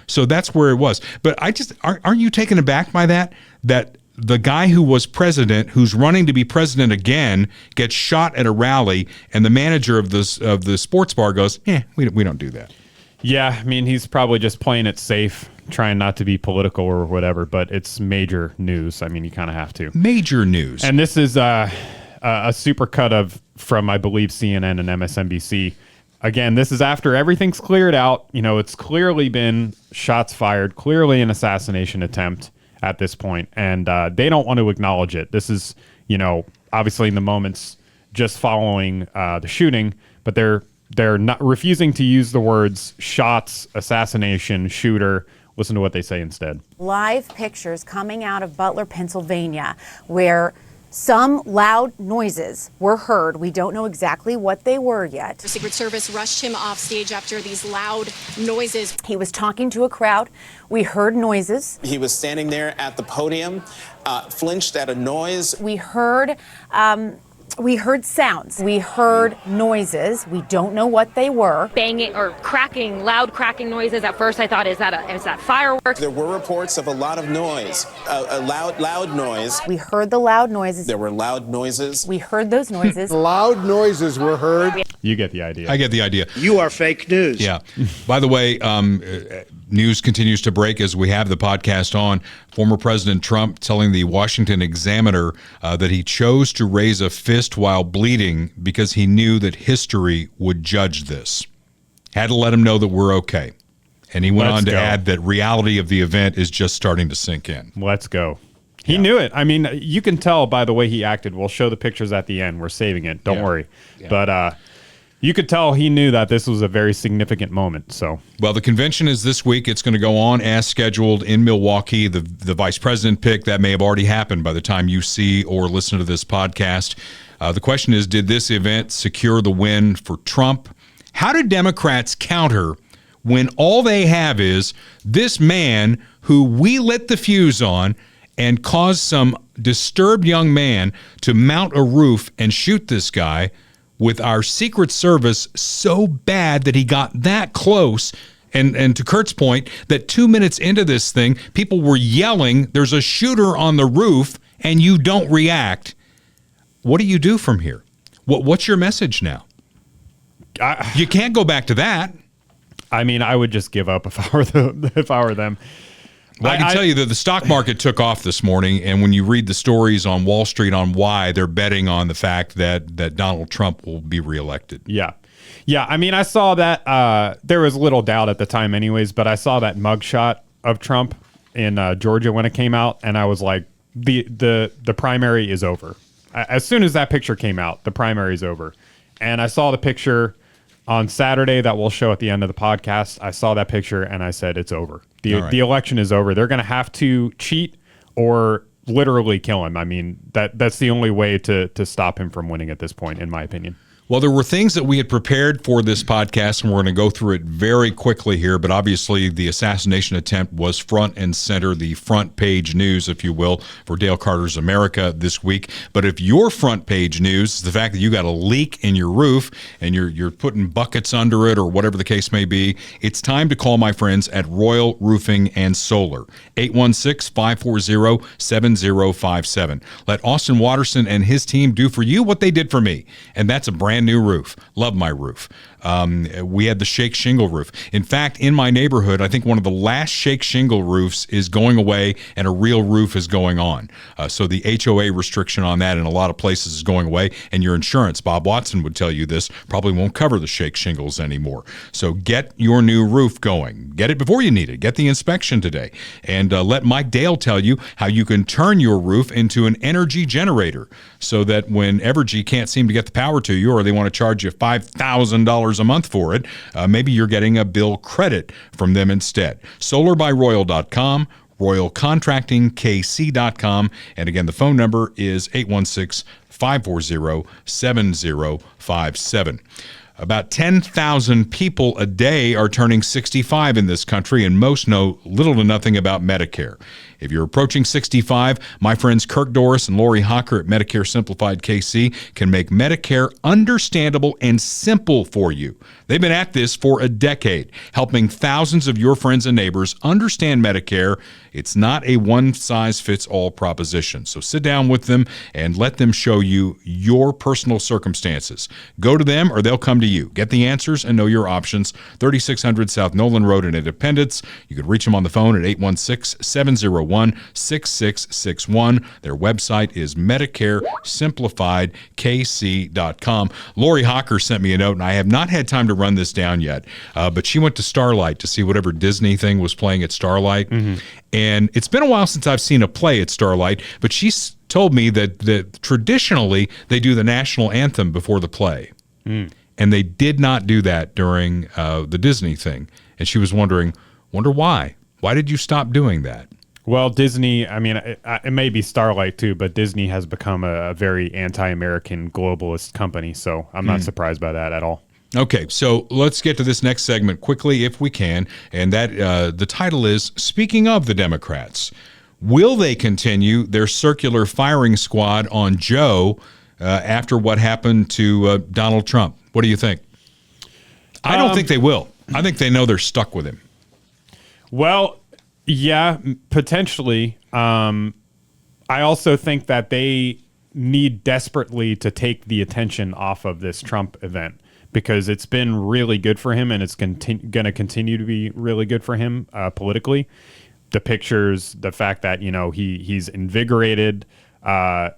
So that's where it was. But I just, aren't you taken aback by that? That the guy who was president, who's running to be president again, gets shot at a rally, and the manager of the sports bar goes, we don't do that. Yeah, I mean, he's probably just playing it safe, trying not to be political or whatever, but it's major news. I mean, you kind of have to. Major news. And this is a supercut from, I believe, CNN and MSNBC. Again, this is after everything's cleared out. You know, it's clearly been shots fired, clearly an assassination attempt at this point, and they don't want to acknowledge it. This is, you know, obviously in the moments just following the shooting, but they're not refusing to use the words shots, assassination, shooter. Listen to what they say instead. Live pictures coming out of Butler, Pennsylvania, where some loud noises were heard. We don't know exactly what they were yet. The Secret Service rushed him off stage after these loud noises. He was talking to a crowd. We heard noises. He was standing there at the podium, flinched at a noise. We heard sounds. We heard noises. We don't know what they were. Banging or cracking, loud cracking noises. At first I thought, is that fireworks? There were reports of a lot of noise, a loud noise. We heard the loud noises. There were loud noises. We heard those noises. Loud noises were heard. You get the idea. I get the idea. You are fake news. Yeah. By the way, news continues to break as we have the podcast on. Former President Trump telling the Washington Examiner that he chose to raise a fist while bleeding because he knew that history would judge this. Had to let him know that we're okay. And he went on to add that reality of the event is just starting to sink in. Let's go. He knew it. I mean, you can tell by the way he acted. We'll show the pictures at the end. We're saving it. Don't worry. Yeah. But you could tell he knew that this was a very significant moment. So, well, the convention is this week. It's going to go on as scheduled in Milwaukee. The vice president pick, that may have already happened by the time you see or listen to this podcast. The question is, did this event secure the win for Trump? How do Democrats counter when all they have is this man who we lit the fuse on and caused some disturbed young man to mount a roof and shoot this guy, with our Secret Service so bad that he got that close? And to Kurt's point, that 2 minutes into this thing, people were yelling, there's a shooter on the roof, and you don't react. What do you do from here? What's your message now? You can't go back to that. I mean, I would just give up if I were them. Well, I can tell you that the stock market took off this morning, and when you read the stories on Wall Street on why they're betting on the fact that Donald Trump will be reelected. Yeah. Yeah, I mean, I saw that. There was little doubt at the time anyways, but I saw that mugshot of Trump in Georgia when it came out, and I was like, the primary is over. As soon as that picture came out, the primary is over. And I saw the picture on Saturday that we'll show at the end of the podcast. I saw that picture, and I said, it's over. The election is over. They're going to have to cheat or literally kill him. I mean, that's the only way to stop him from winning at this point, in my opinion. Well, there were things that we had prepared for this podcast, and we're going to go through it very quickly here. But obviously, the assassination attempt was front and center, the front page news, if you will, for Dale Carter's America this week. But if your front page news is the fact that you got a leak in your roof and you're putting buckets under it or whatever the case may be, it's time to call my friends at Royal Roofing and Solar, 816-540-7057. Let Austin Watterson and his team do for you what they did for me, and that's a brand new roof. Love my roof. We had the shake shingle roof. In fact, in my neighborhood, I think one of the last shake shingle roofs is going away and a real roof is going on. So the HOA restriction on that in a lot of places is going away, and your insurance, Bob Watson would tell you this, probably won't cover the shake shingles anymore. So get your new roof going. Get it before you need it. Get the inspection today. And let Mike Dale tell you how you can turn your roof into an energy generator so that when Evergy can't seem to get the power to you, or they want to charge you $5,000 a month for it, maybe you're getting a bill credit from them instead. Solarbyroyal.com, RoyalContractingKC.com, and again, the phone number is 816-540-7057. About 10,000 people a day are turning 65 in this country, and most know little to nothing about Medicare. If you're approaching 65, my friends Kirk Doris and Lori Hocker at Medicare Simplified KC can make Medicare understandable and simple for you. They've been at this for a decade, helping thousands of your friends and neighbors understand Medicare. It's not a one-size-fits-all proposition. So sit down with them and let them show you your personal circumstances. Go to them or they'll come to you. Get the answers and know your options. 3600 South Nolan Road in Independence. You could reach them on the phone at 816-701-6661. Their website is MedicareSimplifiedKC.com. Lori Hocker sent me a note, and I have not had time to run this down yet, but she went to Starlight to see whatever Disney thing was playing at Starlight. Mm-hmm. And it's been a while since I've seen a play at Starlight, but she's told me that traditionally they do the national anthem before the play. Mm. And they did not do that during the Disney thing. And she was wonder why. Why did you stop doing that? Well, Disney, I mean, it may be Starlight too, but Disney has become a very anti-American globalist company. So I'm not surprised by that at all. Okay, so let's get to this next segment quickly if we can. And that the title is, Speaking of the Democrats, will they continue their circular firing squad on Joe after what happened to Donald Trump? What do you think? I don't think they will. I think they know they're stuck with him. Well, yeah, potentially. I also think that they need desperately to take the attention off of this Trump event, because it's been really good for him, and it's going to continue to be really good for him politically. The pictures, the fact that, you know, he's invigorated,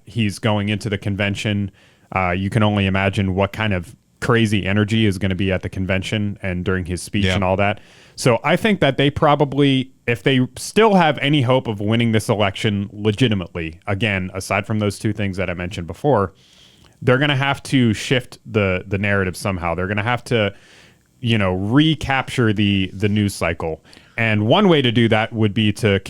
he's going into the convention. You can only imagine what kind of crazy energy is going to be at the convention and during his speech and all that. So I think that they probably, if they still have any hope of winning this election legitimately, again, aside from those two things that I mentioned before, they're going to have to shift the narrative somehow. They're going to have to, you know, recapture the news cycle. And one way to do that would be to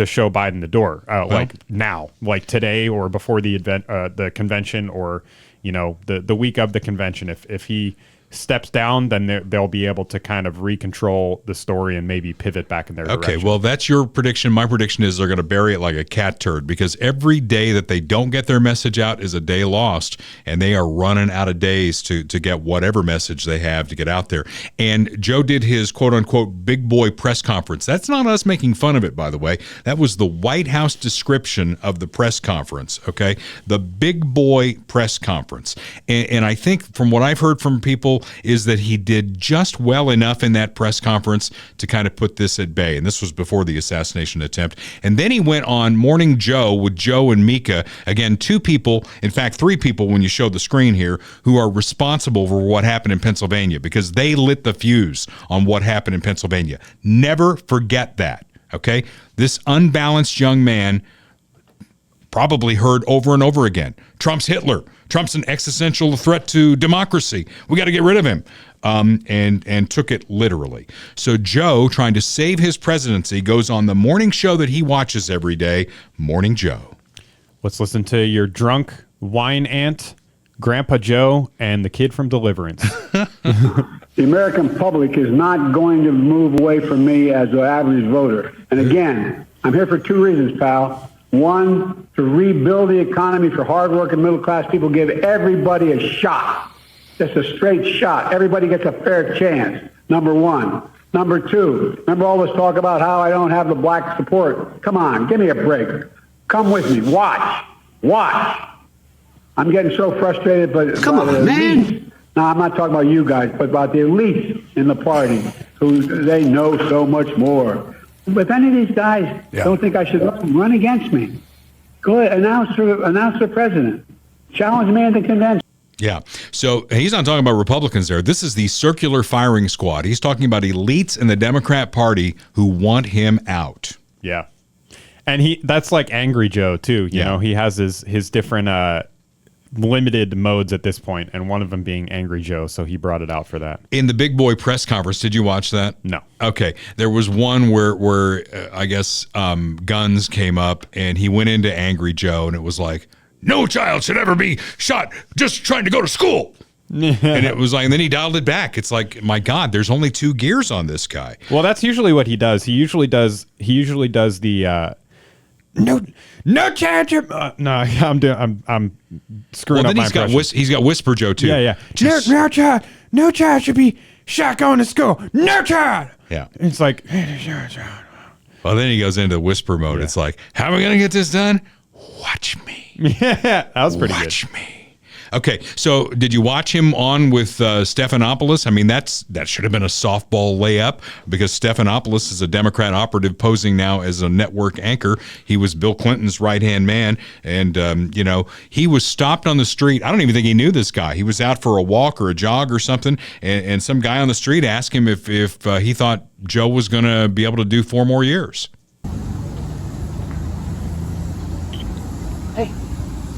show Biden the door, like now, like today or before the event, the convention, or, you know, the week of the convention. If he steps down, then they'll be able to kind of recontrol the story and maybe pivot back in their direction. Okay, well, that's your prediction. My prediction is they're going to bury it like a cat turd, because every day that they don't get their message out is a day lost, and they are running out of days to get whatever message they have to get out there. And Joe did his quote-unquote big boy press conference. That's not us making fun of it, by the way. That was the White House description of the press conference, okay? The big boy press conference. And I think from what I've heard from people is that he did just well enough in that press conference to kind of put this at bay. And this was before the assassination attempt. And then he went on Morning Joe with Joe and Mika. Again, two people, in fact, three people when you show the screen here, who are responsible for what happened in Pennsylvania, because they lit the fuse on what happened in Pennsylvania. Never forget that, okay? This unbalanced young man probably heard over and over again, Trump's Hitler. Trump's an existential threat to democracy. We got to get rid of him, and took it literally. So Joe, trying to save his presidency, goes on the morning show that he watches every day, Morning Joe. Let's listen to your drunk wine aunt, Grandpa Joe, and the kid from Deliverance. The American public is not going to move away from me as an average voter. And again, I'm here for two reasons, pal. One, to rebuild the economy for hardworking middle-class people, give everybody a shot, just a straight shot. Everybody gets a fair chance, number one. Number two, remember all this talk about how I don't have the black support? Come on, give me a break. Come with me. Watch. I'm getting so frustrated, but come on, man. Now, I'm not talking about you guys, but about the elites in the party who they know so much more. But if any of these guys don't think I should run against me, go ahead, announce for president. Challenge me at the convention. Yeah. So he's not talking about Republicans there. This is the circular firing squad. He's talking about elites in the Democrat Party who want him out. Yeah. And that's like Angry Joe too. You know, he has his different limited modes at this point, and one of them being Angry Joe, so he brought it out for that. In the Big Boy press conference, did you watch that? No. Okay. There was one where I guess guns came up, and he went into Angry Joe, and it was like, no child should ever be shot just trying to go to school. And it was like, and then he dialed it back. It's like, my God, there's only 2 gears on this guy. Well, that's usually what he does. He usually does the no chance. No, I'm screwing up my impression. He's got Whisper Joe too. Yeah. No child should be shot going to school. No child. Yeah. It's like, well, then he goes into whisper mode. Yeah. It's like, how am I going to get this done? Watch me. Yeah, that was pretty good. Watch me. Okay, so did you watch him on with Stephanopoulos? I mean, that should have been a softball layup because Stephanopoulos is a Democrat operative posing now as a network anchor. He was Bill Clinton's right-hand man, and, he was stopped on the street. I don't even think he knew this guy. He was out for a walk or a jog or something, and some guy on the street asked him if he thought Joe was going to be able to do 4 more years.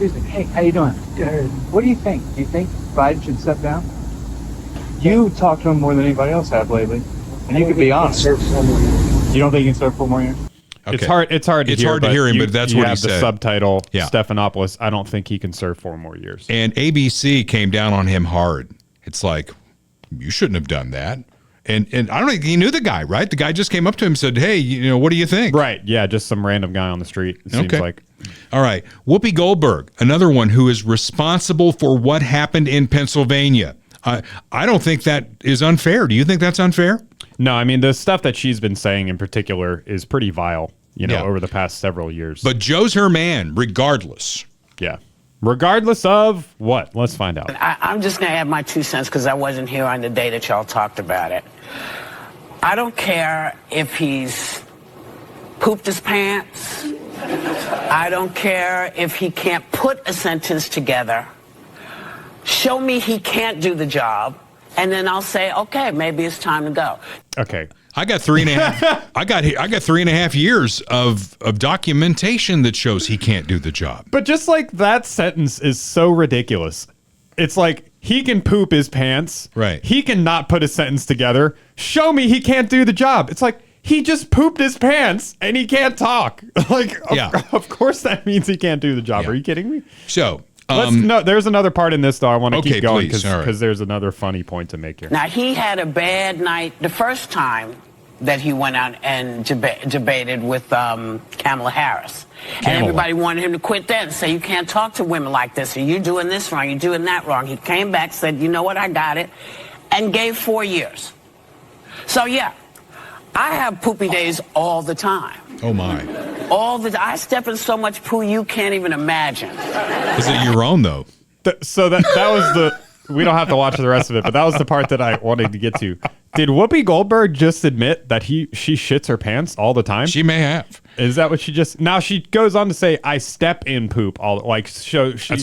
Excuse me. Hey, how you doing? What do you think? Do you think Biden should step down? You talk to him more than anybody else have lately, and you could be honest. You don't think he can serve 4 more years? Okay. It's hard to hear him, but that's what he said. The subtitle, Stephanopoulos, I don't think he can serve 4 more years. And ABC came down on him hard. It's like, you shouldn't have done that. And I don't think he knew the guy, right? The guy just came up to him and said, hey, what do you think? Right, yeah, just some random guy on the street, it seems like. All right, Whoopi Goldberg, another one who is responsible for what happened in Pennsylvania. I don't think that is unfair. Do you think that's unfair? No, I mean, the stuff that she's been saying in particular is pretty vile, over the past several years. But Joe's her man, regardless. Yeah. Regardless of what? Let's find out. I'm just going to add my 2 cents because I wasn't here on the day that y'all talked about it. I don't care if he's pooped his pants. I don't care if he can't put a sentence together. Show me he can't do the job, and then I'll say, okay, maybe it's time to go. Okay. I got 3.5. I got 3.5 years of documentation that shows he can't do the job. But just like that sentence is so ridiculous. It's like he can poop his pants. Right. He can not put a sentence together. Show me he can't do the job. It's like he just pooped his pants and he can't talk. Of course that means he can't do the job. Are you kidding me? So. There's another part in this, though. I want to keep going because there's another funny point to make here. Now, he had a bad night the first time that he went out and debated with Kamala Harris. And everybody wanted him to quit then and say, you can't talk to women like this, or you're doing this wrong, you're doing that wrong. He came back, said, you know what, I got it, and gave 4 years. So, yeah, I have poopy days all the time. Oh, my. I step in so much poo you can't even imagine. Is it your own, though? So that was the... We don't have to watch the rest of it, but that was the part that I wanted to get to. Did Whoopi Goldberg just admit that she shits her pants all the time? She may have. Is that what she just... Now she goes on to say, I step in poop. That's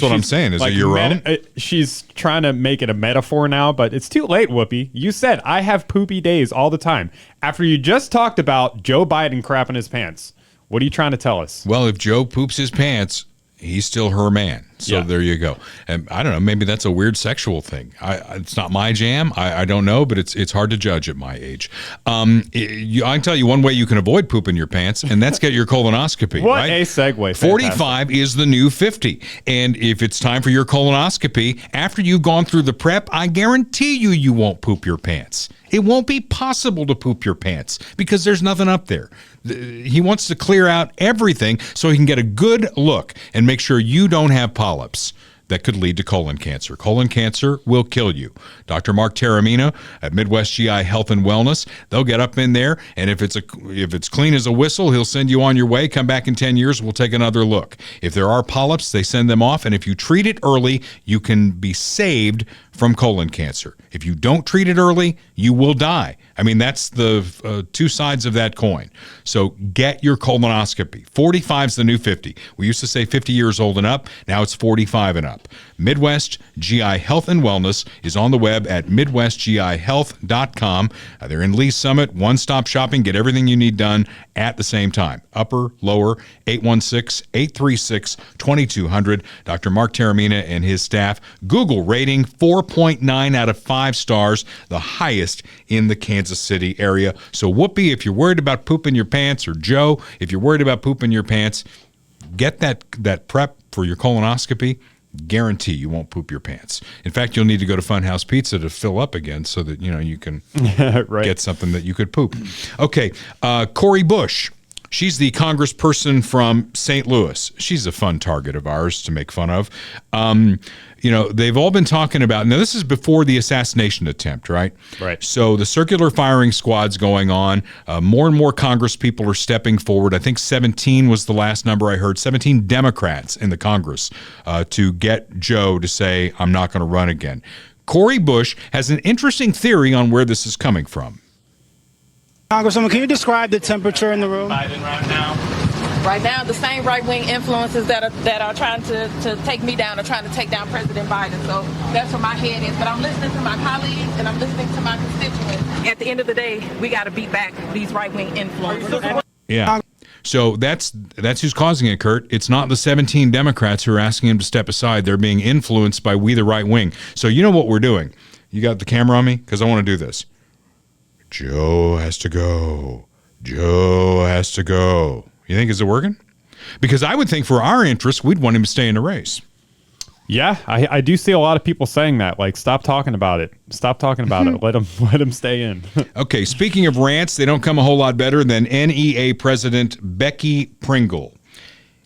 what I'm saying. Is it your own? She's trying to make it a metaphor now, but it's too late, Whoopi. You said, I have poopy days all the time. After you just talked about Joe Biden crapping his pants. What are you trying to tell us? Well, if Joe poops his pants, he's still her man. So there you go. And I don't know. Maybe that's a weird sexual thing. It's not my jam. I don't know, but it's hard to judge at my age. I can tell you one way you can avoid pooping your pants, and that's get your colonoscopy. What right? a segue. 45 is the new 50. And if it's time for your colonoscopy, after you've gone through the prep, I guarantee you won't poop your pants. It won't be possible to poop your pants because there's nothing up there. He wants to clear out everything so he can get a good look and make sure you don't have polyps that could lead to colon cancer. Colon cancer will kill you. Dr. Mark Taramino at Midwest GI Health and Wellness, they'll get up in there, and if it's clean as a whistle, he'll send you on your way. Come back in 10 years, we'll take another look. If there are polyps, they send them off, and if you treat it early, you can be saved from colon cancer. If you don't treat it early, you will die. I mean, that's the two sides of that coin. So get your colonoscopy. 45 is the new 50. We used to say 50 years old and up. Now it's 45 and up. Midwest GI Health and Wellness is on the web at midwestgihealth.com. They're in Lee's Summit. One-stop shopping. Get everything you need done at the same time. Upper, lower, 816-836-2200. Dr. Mark Taramina and his staff. Google rating 4.9 out of 5 stars, the highest in the Kansas City area. So Whoopi, if you're worried about pooping your pants, or Joe, if you're worried about pooping your pants, get that prep for your colonoscopy. Guarantee you won't poop your pants. In fact, you'll need to go to Funhouse Pizza to fill up again so that you can get something that you could poop. Okay, Cori Bush. She's the congressperson from St. Louis. She's a fun target of ours to make fun of. They've all been talking about, now this is before the assassination attempt, right? Right. So the circular firing squad's going on. More and more Congress people are stepping forward. I think 17 was the last number I heard, 17 Democrats in the Congress to get Joe to say, I'm not going to run again. Cori Bush has an interesting theory on where this is coming from. Congresswoman, can you describe the temperature in the room? Biden right now. Right now, the same right-wing influences that are trying to take me down are trying to take down President Biden. So that's where my head is. But I'm listening to my colleagues and I'm listening to my constituents. At the end of the day, we got to beat back these right-wing influences. Yeah. So that's who's causing it, Kurt. It's not the 17 Democrats who are asking him to step aside. They're being influenced by we the right wing. So you know what we're doing. You got the camera on me? Because I want to do this. Joe has to go. Joe has to go. You think, is it working? Because I would think for our interests, we'd want him to stay in the race. Yeah, I do see a lot of people saying that. Like, stop talking about it. Stop talking about it. Let him stay in. Okay, speaking of rants, they don't come a whole lot better than NEA President Becky Pringle.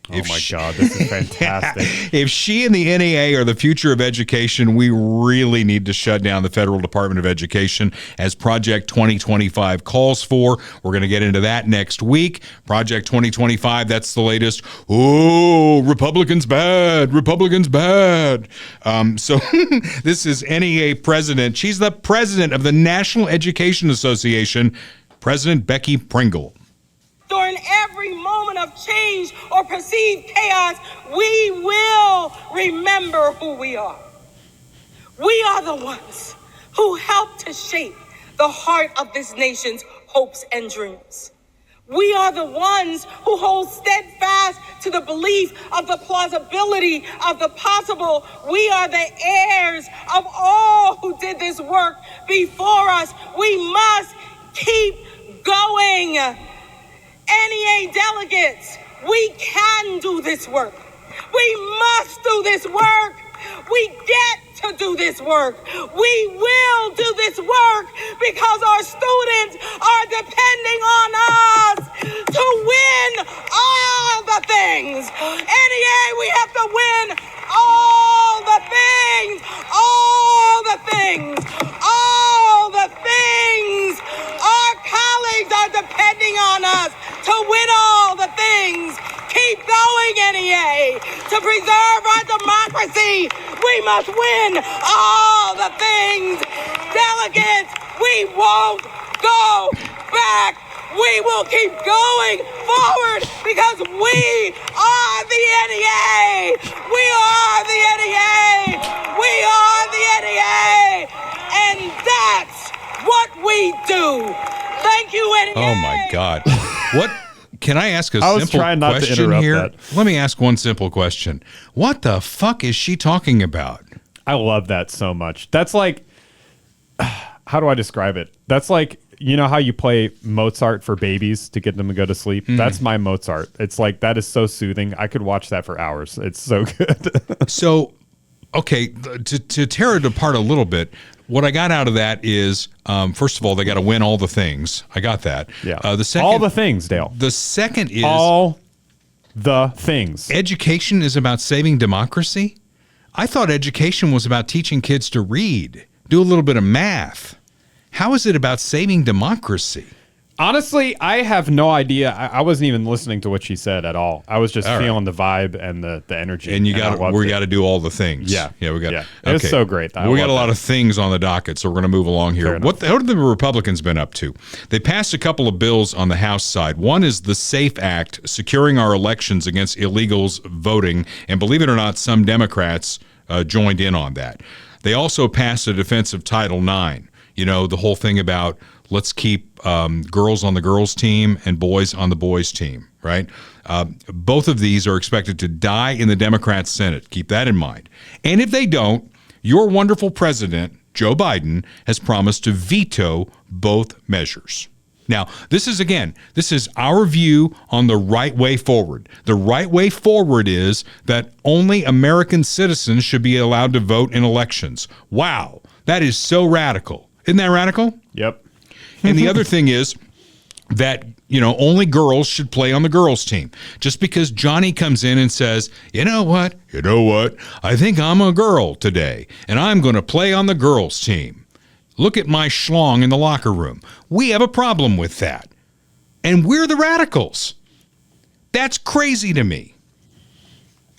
God, this is fantastic. If she and the NEA are the future of education, we really need to shut down the Federal Department of Education, as Project 2025 calls for. We're going to get into that next week. Project 2025, that's the latest. Oh, Republicans bad. Republicans bad. So this is NEA president. She's the president of the National Education Association, President Becky Pringle. During every moment of change or perceived chaos, we will remember who we are. We are the ones who helped to shape the heart of this nation's hopes and dreams. We are the ones who hold steadfast to the belief of the plausibility of the possible. We are the heirs of all who did this work before us. We must keep going. NEA delegates, we can do this work. We must do this work. We get to do this work. We will do this work because our students are depending on us to win all the things. NEA, we have to win all the things. All the things. All the things. Our colleagues are depending on us to win all the things. Keep going, NEA. To preserve our democracy, we must win all the things. Delegates, we won't go back. We will keep going forward because we are the NEA. We are the NEA. We are the NEA. And that's what we do. Thank you, NEA. Oh, my God. What? Can I ask a I was simple trying not to question interrupt here? that. Let me ask one simple question. What the fuck is she talking about? I love that so much. That's like, how do I describe it? That's like, you know how you play Mozart for babies to get them to go to sleep? That's my Mozart. It's like, that is so soothing. I could watch that for hours. It's so good. So, okay, to tear it apart a little bit, what I got out of that is, first of all, they got to win all the things. I got that. Yeah. The second, all the things, Dale. The second is all the things. Education is about saving democracy. I thought education was about teaching kids to read, do a little bit of math. How is it about saving democracy? Honestly, I have no idea. I wasn't even listening to what she said at all. I was just feeling the vibe and the energy. And we got to do all the things. Yeah, we got. Yeah. It was so great. We got a lot of things on the docket, so we're going to move along here. What have the Republicans been up to? They passed a couple of bills on the House side. One is the SAFE Act, securing our elections against illegals voting, and believe it or not, some Democrats joined in on that. They also passed a defense of Title IX. You know, the whole thing about let's keep girls on the girls' team and boys on the boys' team, right? Both of these are expected to die in the Democrat Senate. Keep that in mind. And if they don't, your wonderful president, Joe Biden, has promised to veto both measures. Now, this is our view on the right way forward. The right way forward is that only American citizens should be allowed to vote in elections. Wow, that is so radical. Isn't that radical? Yep. And the other thing is that, only girls should play on the girls' team. Just because Johnny comes in and says, you know what, I think I'm a girl today, and I'm going to play on the girls' team. Look at my schlong in the locker room. We have a problem with that. And we're the radicals. That's crazy to me.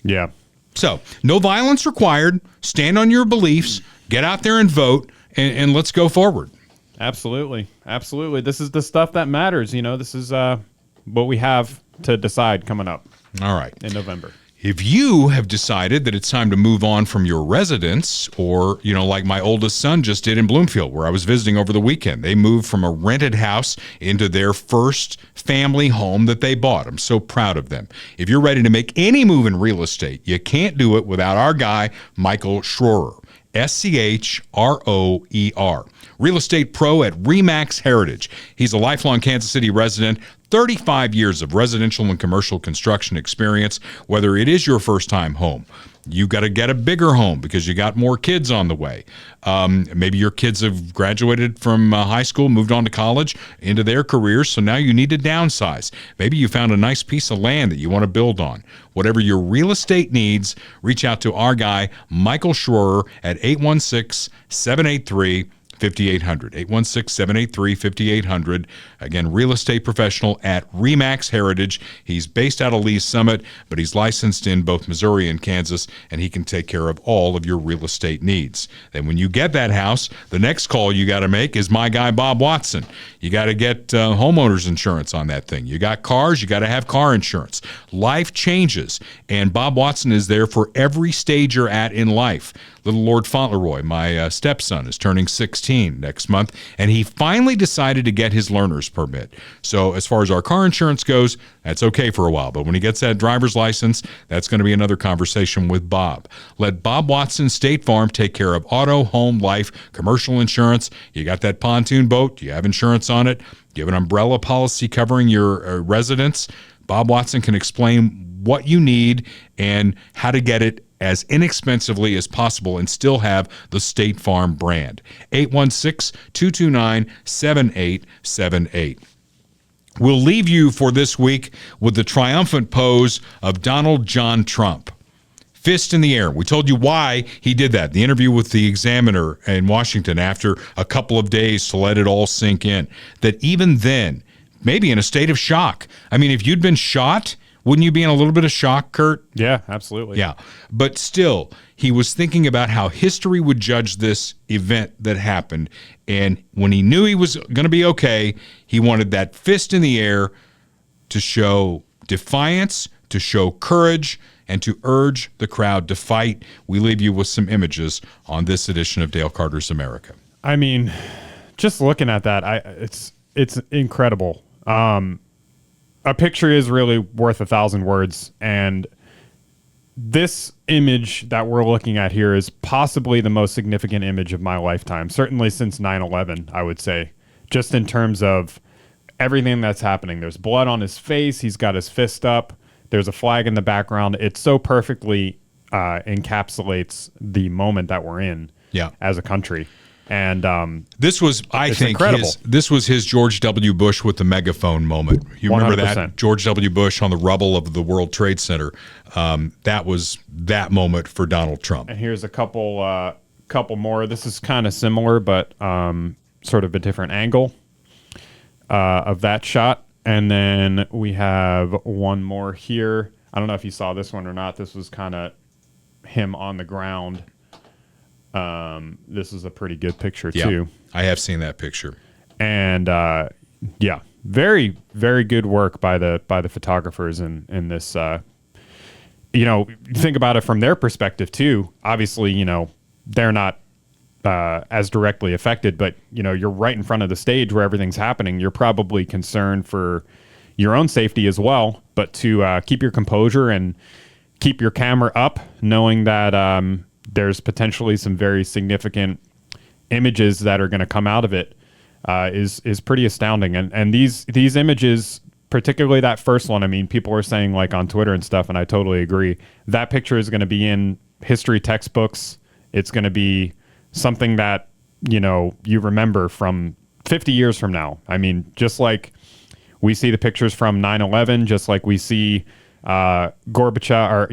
Yeah. So, no violence required. Stand on your beliefs. Get out there and vote, and let's go forward. Absolutely. Absolutely. This is the stuff that matters. This is what we have to decide coming up. All right. In November. If you have decided that it's time to move on from your residence, or, like my oldest son just did in Bloomfield, where I was visiting over the weekend, they moved from a rented house into their first family home that they bought. I'm so proud of them. If you're ready to make any move in real estate, you can't do it without our guy, Michael Schroer. Schroer. Real estate pro at RE/MAX Heritage. He's a lifelong Kansas City resident, 35 years of residential and commercial construction experience. Whether it is your first time home, you got to get a bigger home because you got more kids on the way. Maybe your kids have graduated from high school, moved on to college, into their careers, so now you need to downsize. Maybe you found a nice piece of land that you want to build on. Whatever your real estate needs, reach out to our guy, Michael Schroer, at 816-783-5800. 816-783-5800. Again, real estate professional at RE/MAX Heritage. He's based out of Lee's Summit, but he's licensed in both Missouri and Kansas, and he can take care of all of your real estate needs. Then when you get that house, the next call you got to make is my guy, Bob Watson. You got to get homeowners insurance on that thing. You got cars, you got to have car insurance. Life changes, and Bob Watson is there for every stage you're at in life. Little Lord Fauntleroy, my stepson, is turning 16 next month, and he finally decided to get his learner's permit. So as far as our car insurance goes, that's okay for a while. But when he gets that driver's license, that's going to be another conversation with Bob. Let Bob Watson State Farm take care of auto, home, life, commercial insurance. You got that pontoon boat, you have insurance on it, you have an umbrella policy covering your residence. Bob Watson can explain what you need and how to get it as inexpensively as possible and still have the State Farm brand. 816-229-7878. We'll leave you for this week with the triumphant pose of Donald John Trump. Fist in the air. We told you why he did that. The interview with the Examiner in Washington after a couple of days to let it all sink in. That even then, maybe in a state of shock. I mean, if you'd been shot, wouldn't you be in a little bit of shock, Kurt? Yeah, absolutely. Yeah. But still, he was thinking about how history would judge this event that happened. And when he knew he was going to be okay, he wanted that fist in the air to show defiance, to show courage, and to urge the crowd to fight. We leave you with some images on this edition of Dale Carter's America. I mean, just looking at that, it's incredible. A picture is really worth 1,000 words, and this image that we're looking at here is possibly the most significant image of my lifetime, certainly since 9/11, I would say, just in terms of everything that's happening. There's blood on his face. He's got his fist up. There's a flag in the background. It so perfectly encapsulates the moment that we're in as a country. And this was, I think, this was his George W. Bush with the megaphone moment. You 100%. Remember that? George W. Bush on the rubble of the World Trade Center. That was that moment for Donald Trump. And here's a couple more. This is kind of similar, but sort of a different angle. of that shot. And then we have one more here. I don't know if you saw this one or not. This was kind of him on the ground. This is a pretty good picture too. I have seen that picture. And yeah, very, very good work by the photographers in this. Think about it from their perspective too. Obviously, they're not as directly affected, but you're right in front of the stage where everything's happening. You're probably concerned for your own safety as well, but to keep your composure and keep your camera up, knowing that there's potentially some very significant images that are going to come out of it is pretty astounding. And these images, particularly that first one, I mean, people are saying like on Twitter and stuff, and I totally agree. That picture is going to be in history textbooks. It's going to be something that, you remember from 50 years from now. I mean, just like we see the pictures from 9/11, just like we see Gorbachev,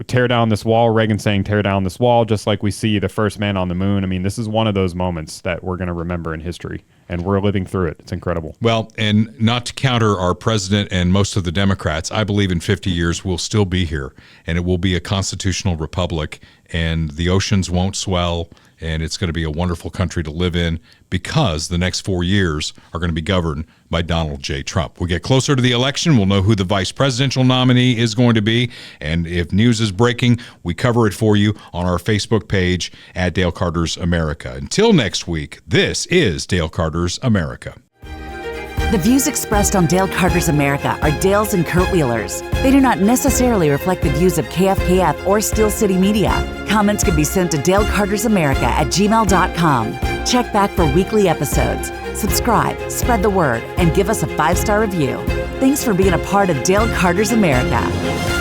tear down this wall, Reagan saying tear down this wall, just like we see the first man on the moon. I mean, this is one of those moments that we're going to remember in history, and we're living through it. It's incredible. Well, and not to counter our president and most of the Democrats, I believe in 50 years we'll still be here, and it will be a constitutional republic, and the oceans won't swell, and it's going to be a wonderful country to live in because the next 4 years are going to be governed by Donald J. Trump. We get closer to the election, we'll know who the vice presidential nominee is going to be, and if news is breaking, we cover it for you on our Facebook page at Dale Carter's America. Until next week, this is Dale Carter's America. The views expressed on Dale Carter's America are Dale's and Kurt Wheeler's. They do not necessarily reflect the views of KFKF or Steel City Media. Comments can be sent to DaleCartersAmerica@gmail.com. Check back for weekly episodes. Subscribe, spread the word, and give us a 5-star review. Thanks for being a part of Dale Carter's America.